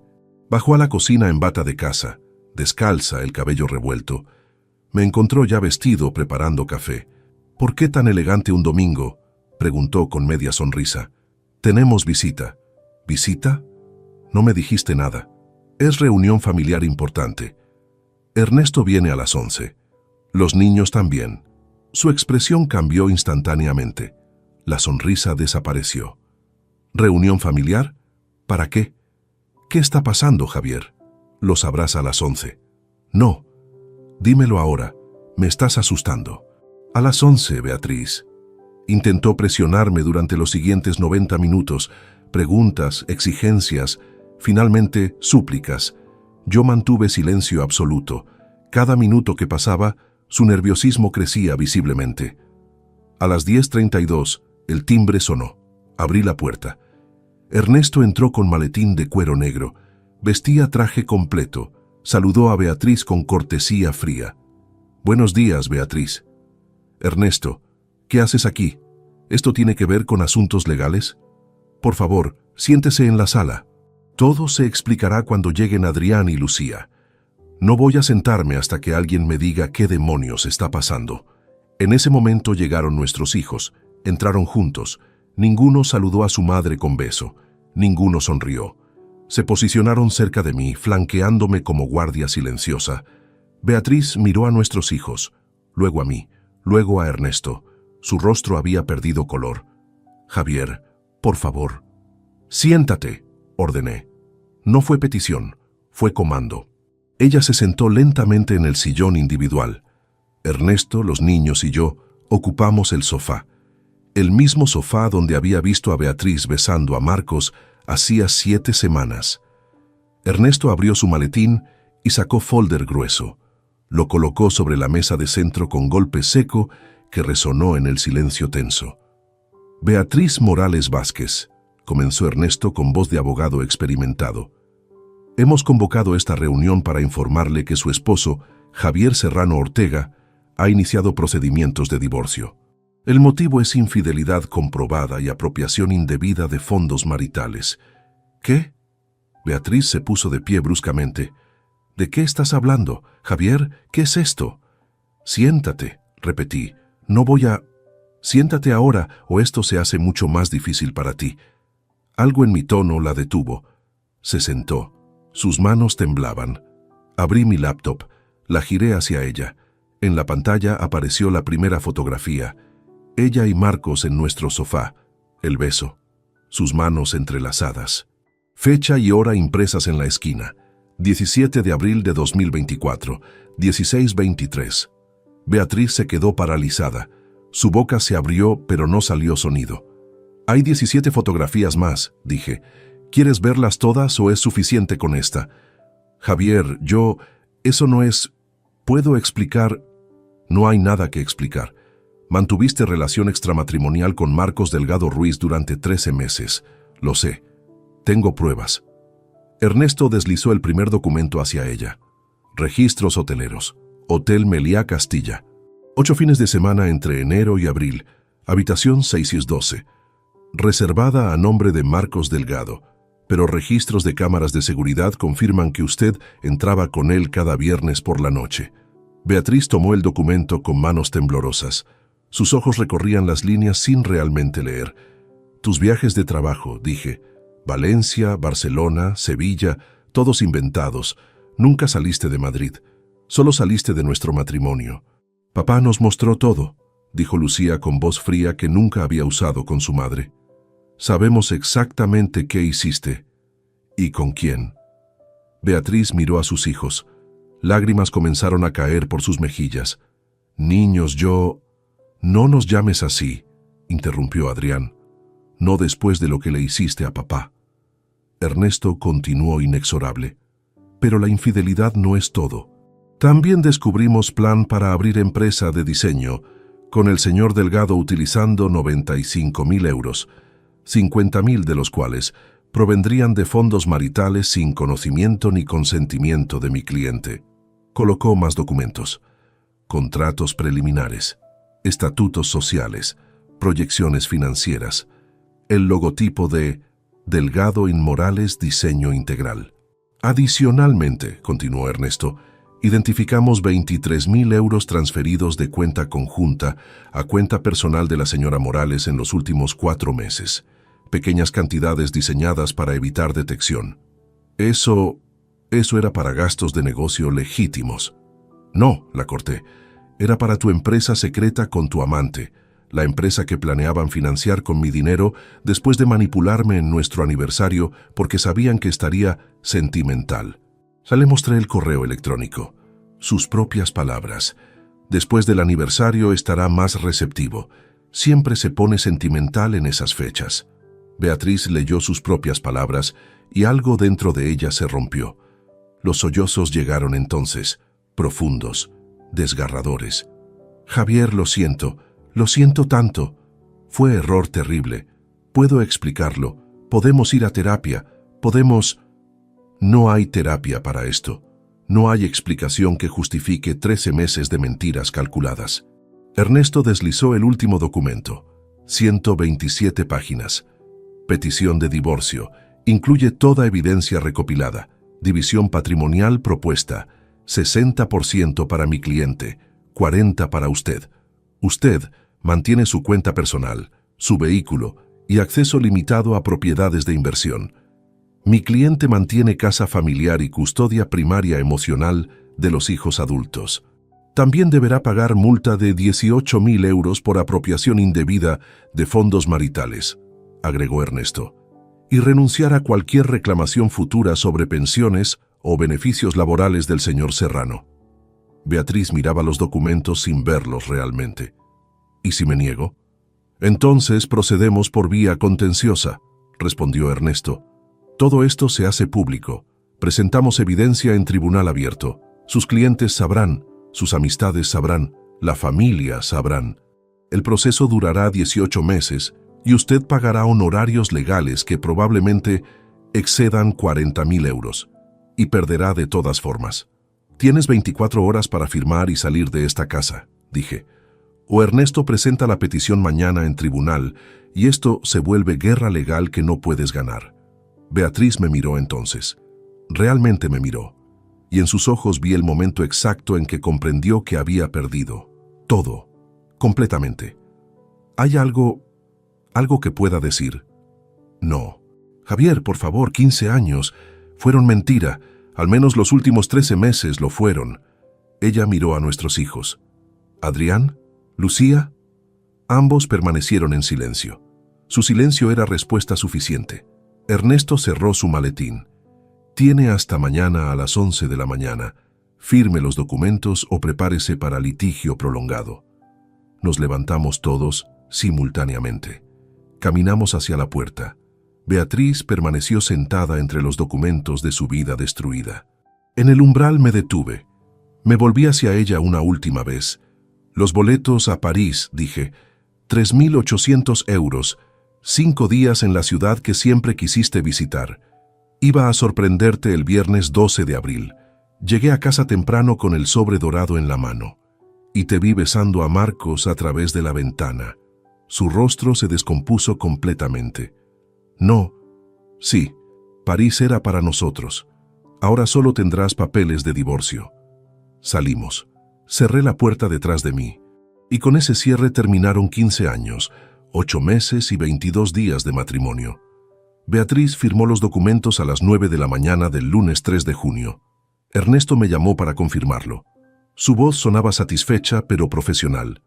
Bajó a la cocina en bata de casa, descalza, el cabello revuelto. Me encontró ya vestido preparando café. «¿Por qué tan elegante un domingo?», preguntó con media sonrisa. «Tenemos visita». «¿Visita? No me dijiste nada. Es reunión familiar importante. Ernesto viene a las 11. Los niños también». Su expresión cambió instantáneamente. La sonrisa desapareció. «¿Reunión familiar? ¿Para qué? ¿Qué está pasando, Javier? Lo sabrás a las 11. «No. Dímelo ahora. Me estás asustando». «A las 11, Beatriz». Intentó presionarme durante los siguientes 90 minutos. Preguntas, exigencias, finalmente súplicas. Yo mantuve silencio absoluto. Cada minuto que pasaba, su nerviosismo crecía visiblemente. A las 10:32, el timbre sonó. Abrí la puerta. Ernesto entró con maletín de cuero negro. Vestía traje completo. Saludó a Beatriz con cortesía fría. «Buenos días, Beatriz». «Ernesto, ¿qué haces aquí? ¿Esto tiene que ver con asuntos legales? Por favor, siéntese en la sala. Todo se explicará cuando lleguen Adrián y Lucía. No voy a sentarme hasta que alguien me diga qué demonios está pasando». En ese momento llegaron nuestros hijos. Entraron juntos. Ninguno saludó a su madre con beso. Ninguno sonrió. Se posicionaron cerca de mí, flanqueándome como guardia silenciosa. Beatriz miró a nuestros hijos, luego a mí, luego a Ernesto. Su rostro había perdido color. «Javier, por favor». «Siéntate», ordené. No fue petición, fue comando. Ella se sentó lentamente en el sillón individual. Ernesto, los niños y yo ocupamos el sofá. El mismo sofá donde había visto a Beatriz besando a Marcos hacía 7 semanas. Ernesto abrió su maletín y sacó folder grueso. Lo colocó sobre la mesa de centro con golpe seco que resonó en el silencio tenso. «Beatriz Morales Vázquez», comenzó Ernesto con voz de abogado experimentado. «Hemos convocado esta reunión para informarle que su esposo, Javier Serrano Ortega, ha iniciado procedimientos de divorcio. El motivo es infidelidad comprobada y apropiación indebida de fondos maritales». «¿Qué?». Beatriz se puso de pie bruscamente. «¿De qué estás hablando? Javier, ¿qué es esto?». «Siéntate», repetí. «No voy a...». «Siéntate ahora o esto se hace mucho más difícil para ti». Algo en mi tono la detuvo. Se sentó. Sus manos temblaban. Abrí mi laptop. La giré hacia ella. En la pantalla apareció la primera fotografía. Ella y Marcos en nuestro sofá. El beso. Sus manos entrelazadas. Fecha y hora impresas en la esquina. 17 de abril de 2024, 16:23. Beatriz se quedó paralizada. Su boca se abrió, pero no salió sonido. «Hay 17 fotografías más», dije. «¿Quieres verlas todas o es suficiente con esta?». «Javier, eso no es... ¿Puedo explicar?». «No hay nada que explicar. Mantuviste relación extramatrimonial con Marcos Delgado Ruiz durante 13 meses. Lo sé. Tengo pruebas». Ernesto deslizó el primer documento hacia ella. Registros hoteleros. Hotel Meliá Castilla. 8 fines de semana entre enero y abril. Habitación 612. Reservada a nombre de Marcos Delgado. Pero registros de cámaras de seguridad confirman que usted entraba con él cada viernes por la noche. Beatriz tomó el documento con manos temblorosas. Sus ojos recorrían las líneas sin realmente leer. «Tus viajes de trabajo», dije. «Valencia, Barcelona, Sevilla, todos inventados. Nunca saliste de Madrid. Solo saliste de nuestro matrimonio». «Papá nos mostró todo», dijo Lucía con voz fría que nunca había usado con su madre. «Sabemos exactamente qué hiciste. ¿Y con quién?». Beatriz miró a sus hijos. Lágrimas comenzaron a caer por sus mejillas. «Niños, yo...». «No nos llames así», interrumpió Adrián. «No después de lo que le hiciste a papá». Ernesto continuó inexorable. «Pero la infidelidad no es todo. También descubrimos plan para abrir empresa de diseño, con el señor Delgado utilizando 95.000 euros, 50.000 de los cuales provendrían de fondos maritales sin conocimiento ni consentimiento de mi cliente. Colocó más documentos, contratos preliminares, estatutos sociales, proyecciones financieras, el logotipo de Delgado Inmorales Diseño Integral. Adicionalmente, continuó Ernesto, identificamos 23.000 euros transferidos de cuenta conjunta a cuenta personal de la señora Morales en los últimos 4 meses. Pequeñas cantidades diseñadas para evitar detección. Eso era para gastos de negocio legítimos. No, la corté. Era para tu empresa secreta con tu amante, la empresa que planeaban financiar con mi dinero después de manipularme en nuestro aniversario porque sabían que estaría sentimental. Le mostré el correo electrónico. Sus propias palabras. Después del aniversario estará más receptivo. Siempre se pone sentimental en esas fechas. Beatriz leyó sus propias palabras y algo dentro de ella se rompió. Los sollozos llegaron entonces, profundos, desgarradores. Javier, lo siento tanto. Fue error terrible. Puedo explicarlo. Podemos ir a terapia. Podemos... No hay terapia para esto. No hay explicación que justifique 13 meses de mentiras calculadas. Ernesto deslizó el último documento. 127 páginas. Petición de divorcio. Incluye toda evidencia recopilada. División patrimonial propuesta. 60% para mi cliente, 40% para usted. Usted mantiene su cuenta personal, su vehículo y acceso limitado a propiedades de inversión. Mi cliente mantiene casa familiar y custodia primaria emocional de los hijos adultos. También deberá pagar multa de 18.000 euros por apropiación indebida de fondos maritales, agregó Ernesto, y renunciar a cualquier reclamación futura sobre pensiones o beneficios laborales del señor Serrano. Beatriz miraba los documentos sin verlos realmente. ¿Y si me niego? Entonces procedemos por vía contenciosa, respondió Ernesto. Todo esto se hace público. Presentamos evidencia en tribunal abierto. Sus clientes sabrán, sus amistades sabrán, la familia sabrán. El proceso durará 18 meses y usted pagará honorarios legales que probablemente excedan 40.000 euros y perderá de todas formas. Tienes 24 horas para firmar y salir de esta casa, dije. O Ernesto presenta la petición mañana en tribunal y esto se vuelve guerra legal que no puedes ganar. Beatriz me miró entonces. Realmente me miró. Y en sus ojos vi el momento exacto en que comprendió que había perdido. Todo. Completamente. ¿Hay algo que pueda decir? No. Javier, por favor, 15 años. Fueron mentira. Al menos los últimos 13 meses lo fueron. Ella miró a nuestros hijos. ¿Adrián? ¿Lucía? Ambos permanecieron en silencio. Su silencio era respuesta suficiente. Ernesto cerró su maletín. Tiene hasta mañana a las 11 de la mañana. Firme los documentos o prepárese para litigio prolongado. Nos levantamos todos simultáneamente. Caminamos hacia la puerta. Beatriz permaneció sentada entre los documentos de su vida destruida. En el umbral me detuve. Me volví hacia ella una última vez. Los boletos a París, dije. 3.800 euros. 5 días en la ciudad que siempre quisiste visitar. Iba a sorprenderte el viernes 12 de abril. Llegué a casa temprano con el sobre dorado en la mano. Y te vi besando a Marcos a través de la ventana. Su rostro se descompuso completamente. No. Sí, París era para nosotros. Ahora solo tendrás papeles de divorcio. Salimos. Cerré la puerta detrás de mí. Y con ese cierre terminaron 15 años, 8 meses y 22 días de matrimonio. Beatriz firmó los documentos a las 9 de la mañana del lunes 3 de junio. Ernesto me llamó para confirmarlo. Su voz sonaba satisfecha pero profesional.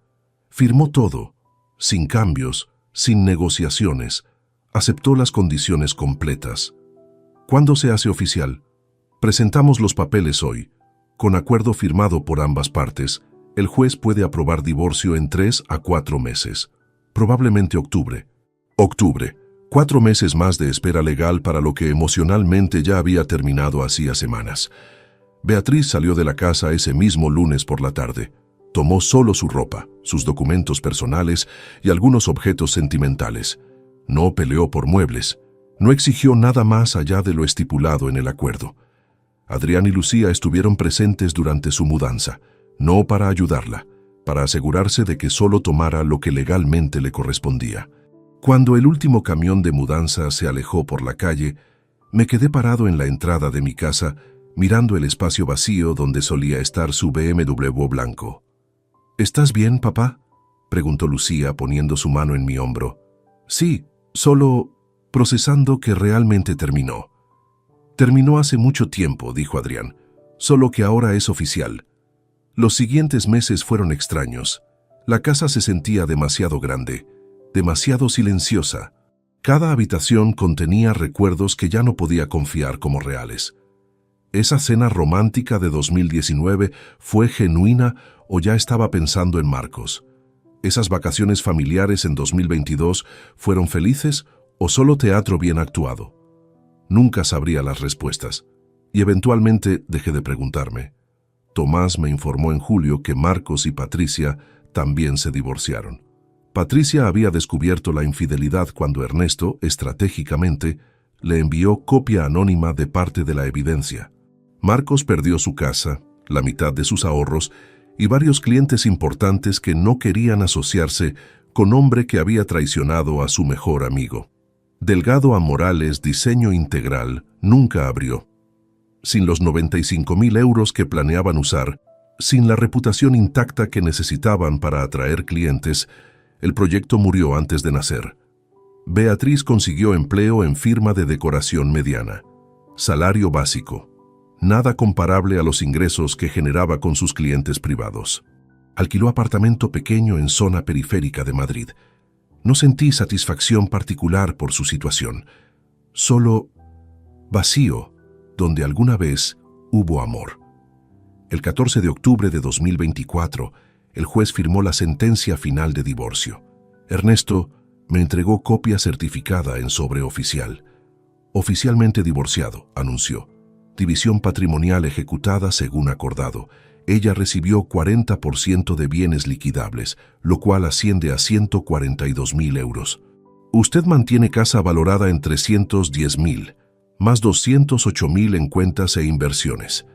Firmó todo, sin cambios, sin negociaciones. Aceptó las condiciones completas. ¿Cuándo se hace oficial? Presentamos los papeles hoy. Con acuerdo firmado por ambas partes, el juez puede aprobar divorcio en 3 a 4 meses. Probablemente octubre. 4 meses más de espera legal para lo que emocionalmente ya había terminado hacía semanas. Beatriz salió de la casa ese mismo lunes por la tarde. Tomó solo su ropa, sus documentos personales y algunos objetos sentimentales. No peleó por muebles. No exigió nada más allá de lo estipulado en el acuerdo. Adrián y Lucía estuvieron presentes durante su mudanza, no para ayudarla, para asegurarse de que solo tomara lo que legalmente le correspondía. Cuando el último camión de mudanza se alejó por la calle, me quedé parado en la entrada de mi casa, mirando el espacio vacío donde solía estar su BMW blanco. «¿Estás bien, papá?», preguntó Lucía poniendo su mano en mi hombro. «Sí, solo procesando que realmente terminó». «Terminó hace mucho tiempo», dijo Adrián, «solo que ahora es oficial». Los siguientes meses fueron extraños. La casa se sentía demasiado grande, demasiado silenciosa. Cada habitación contenía recuerdos que ya no podía confiar como reales. ¿Esa cena romántica de 2019 fue genuina o ya estaba pensando en Marcos? ¿Esas vacaciones familiares en 2022 fueron felices o solo teatro bien actuado? Nunca sabría las respuestas, y eventualmente dejé de preguntarme. Tomás me informó en julio que Marcos y Patricia también se divorciaron. Patricia había descubierto la infidelidad cuando Ernesto, estratégicamente, le envió copia anónima de parte de la evidencia. Marcos perdió su casa, la mitad de sus ahorros y varios clientes importantes que no querían asociarse con hombre que había traicionado a su mejor amigo. Delgado a Morales Diseño Integral nunca abrió. Sin los 95.000 euros que planeaban usar, sin la reputación intacta que necesitaban para atraer clientes, el proyecto murió antes de nacer. Beatriz consiguió empleo en firma de decoración mediana. Salario básico. Nada comparable a los ingresos que generaba con sus clientes privados. Alquiló apartamento pequeño en zona periférica de Madrid. No sentí satisfacción particular por su situación, solo vacío donde alguna vez hubo amor. El 14 de octubre de 2024, el juez firmó la sentencia final de divorcio. Ernesto me entregó copia certificada en sobre oficial. Oficialmente divorciado, anunció. División patrimonial ejecutada según acordado. Ella recibió 40% de bienes liquidables, lo cual asciende a 142.000 euros. Usted mantiene casa valorada en 310.000, más 208.000 en cuentas e inversiones.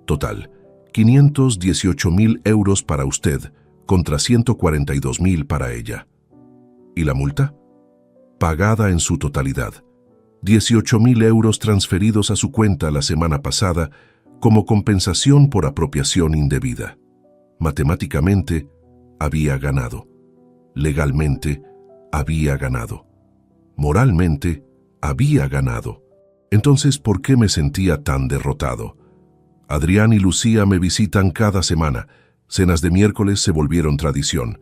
Total, 518.000 euros para usted, contra 142.000 para ella. ¿Y la multa? Pagada en su totalidad. 18.000 euros transferidos a su cuenta la semana pasada como compensación por apropiación indebida. Matemáticamente, había ganado. Legalmente, había ganado. Moralmente, había ganado. Entonces, ¿por qué me sentía tan derrotado? Adrián y Lucía me visitan cada semana. Cenas de miércoles se volvieron tradición.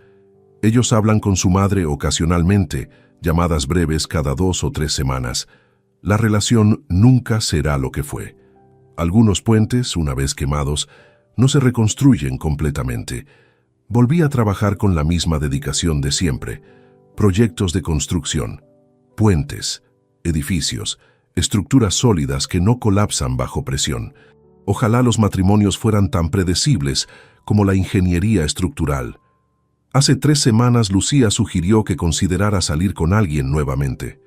Ellos hablan con su madre ocasionalmente, llamadas breves cada 2 o 3 semanas. La relación nunca será lo que fue. Algunos puentes, una vez quemados, no se reconstruyen completamente. Volví a trabajar con la misma dedicación de siempre. Proyectos de construcción, puentes, edificios, estructuras sólidas que no colapsan bajo presión. Ojalá los matrimonios fueran tan predecibles como la ingeniería estructural. Hace 3 semanas Lucía sugirió que considerara salir con alguien nuevamente.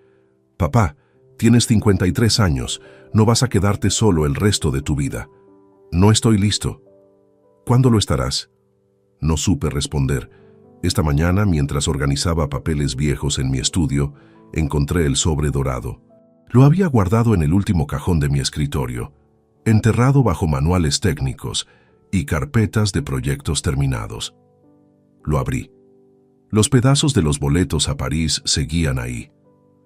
«Papá, tienes 53 años, no vas a quedarte solo el resto de tu vida». «No estoy listo». «¿Cuándo lo estarás?» No supe responder. Esta mañana, mientras organizaba papeles viejos en mi estudio, encontré el sobre dorado. Lo había guardado en el último cajón de mi escritorio, enterrado bajo manuales técnicos y carpetas de proyectos terminados. Lo abrí. Los pedazos de los boletos a París seguían ahí.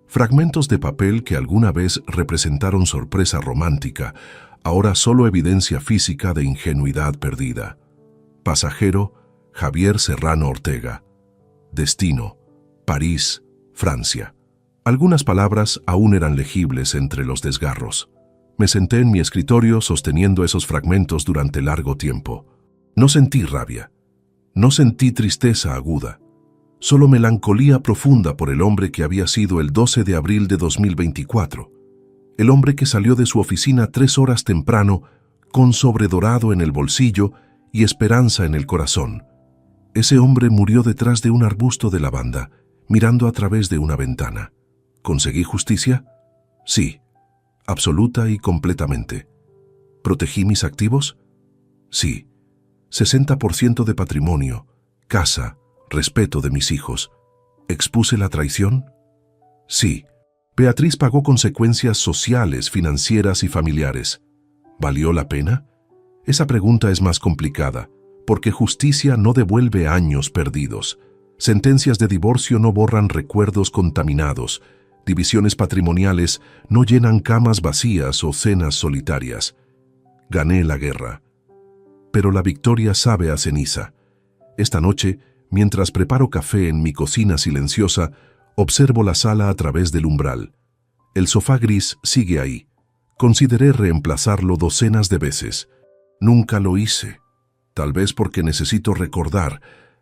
Fragmentos de papel que alguna vez representaron sorpresa romántica, ahora solo evidencia física de ingenuidad perdida. Pasajero, Javier Serrano Ortega. Destino, París, Francia. Algunas palabras aún eran legibles entre los desgarros. Me senté en mi escritorio sosteniendo esos fragmentos durante largo tiempo. No sentí rabia. No sentí tristeza aguda. Solo melancolía profunda por el hombre que había sido el 12 de abril de 2024. El hombre que salió de su oficina 3 horas temprano con sobredorado en el bolsillo y esperanza en el corazón. Ese hombre murió detrás de un arbusto de lavanda, mirando a través de una ventana. ¿Conseguí justicia? Sí, absoluta y completamente. ¿Protegí mis activos? Sí. 60% de patrimonio, casa, respeto de mis hijos. ¿Expuse la traición? Sí. Beatriz pagó consecuencias sociales, financieras y familiares. ¿Valió la pena? Esa pregunta es más complicada, porque justicia no devuelve años perdidos. Sentencias de divorcio no borran recuerdos contaminados. Divisiones patrimoniales no llenan camas vacías o cenas solitarias. Gané la guerra. Pero la victoria sabe a ceniza. Esta noche, mientras preparo café en mi cocina silenciosa, observo la sala a través del umbral. El sofá gris sigue ahí. Consideré reemplazarlo docenas de veces. Nunca lo hice. Tal vez porque necesito recordar,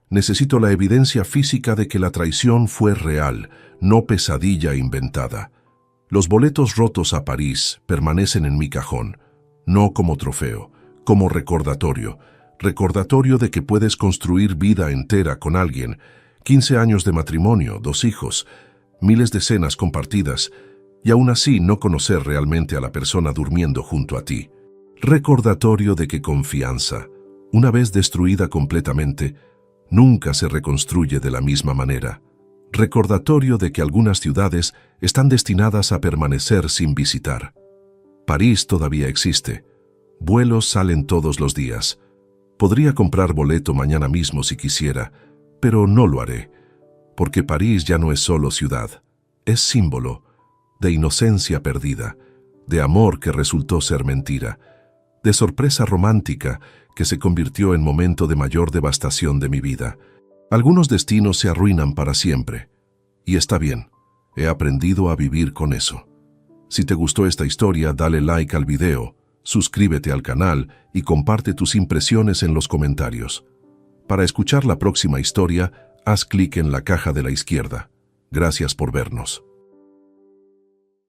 necesito la evidencia física de que la traición fue real, no pesadilla inventada. Los boletos rotos a París permanecen en mi cajón, no como trofeo, como recordatorio. Recordatorio de que puedes construir vida entera con alguien, 15 años de matrimonio, 2 hijos, miles de cenas compartidas, y aún así no conocer realmente a la persona durmiendo junto a ti. Recordatorio de que confianza, una vez destruida completamente, nunca se reconstruye de la misma manera. Recordatorio de que algunas ciudades están destinadas a permanecer sin visitar. París todavía existe. Vuelos salen todos los días. Podría comprar boleto mañana mismo si quisiera, pero no lo haré, porque París ya no es solo ciudad, es símbolo de inocencia perdida, de amor que resultó ser mentira, de sorpresa romántica que se convirtió en momento de mayor devastación de mi vida. Algunos destinos se arruinan para siempre, y está bien, he aprendido a vivir con eso. Si te gustó esta historia, dale like al video, suscríbete al canal y comparte tus impresiones en los comentarios. Para escuchar la próxima historia, haz clic en la caja de la izquierda. Gracias por vernos.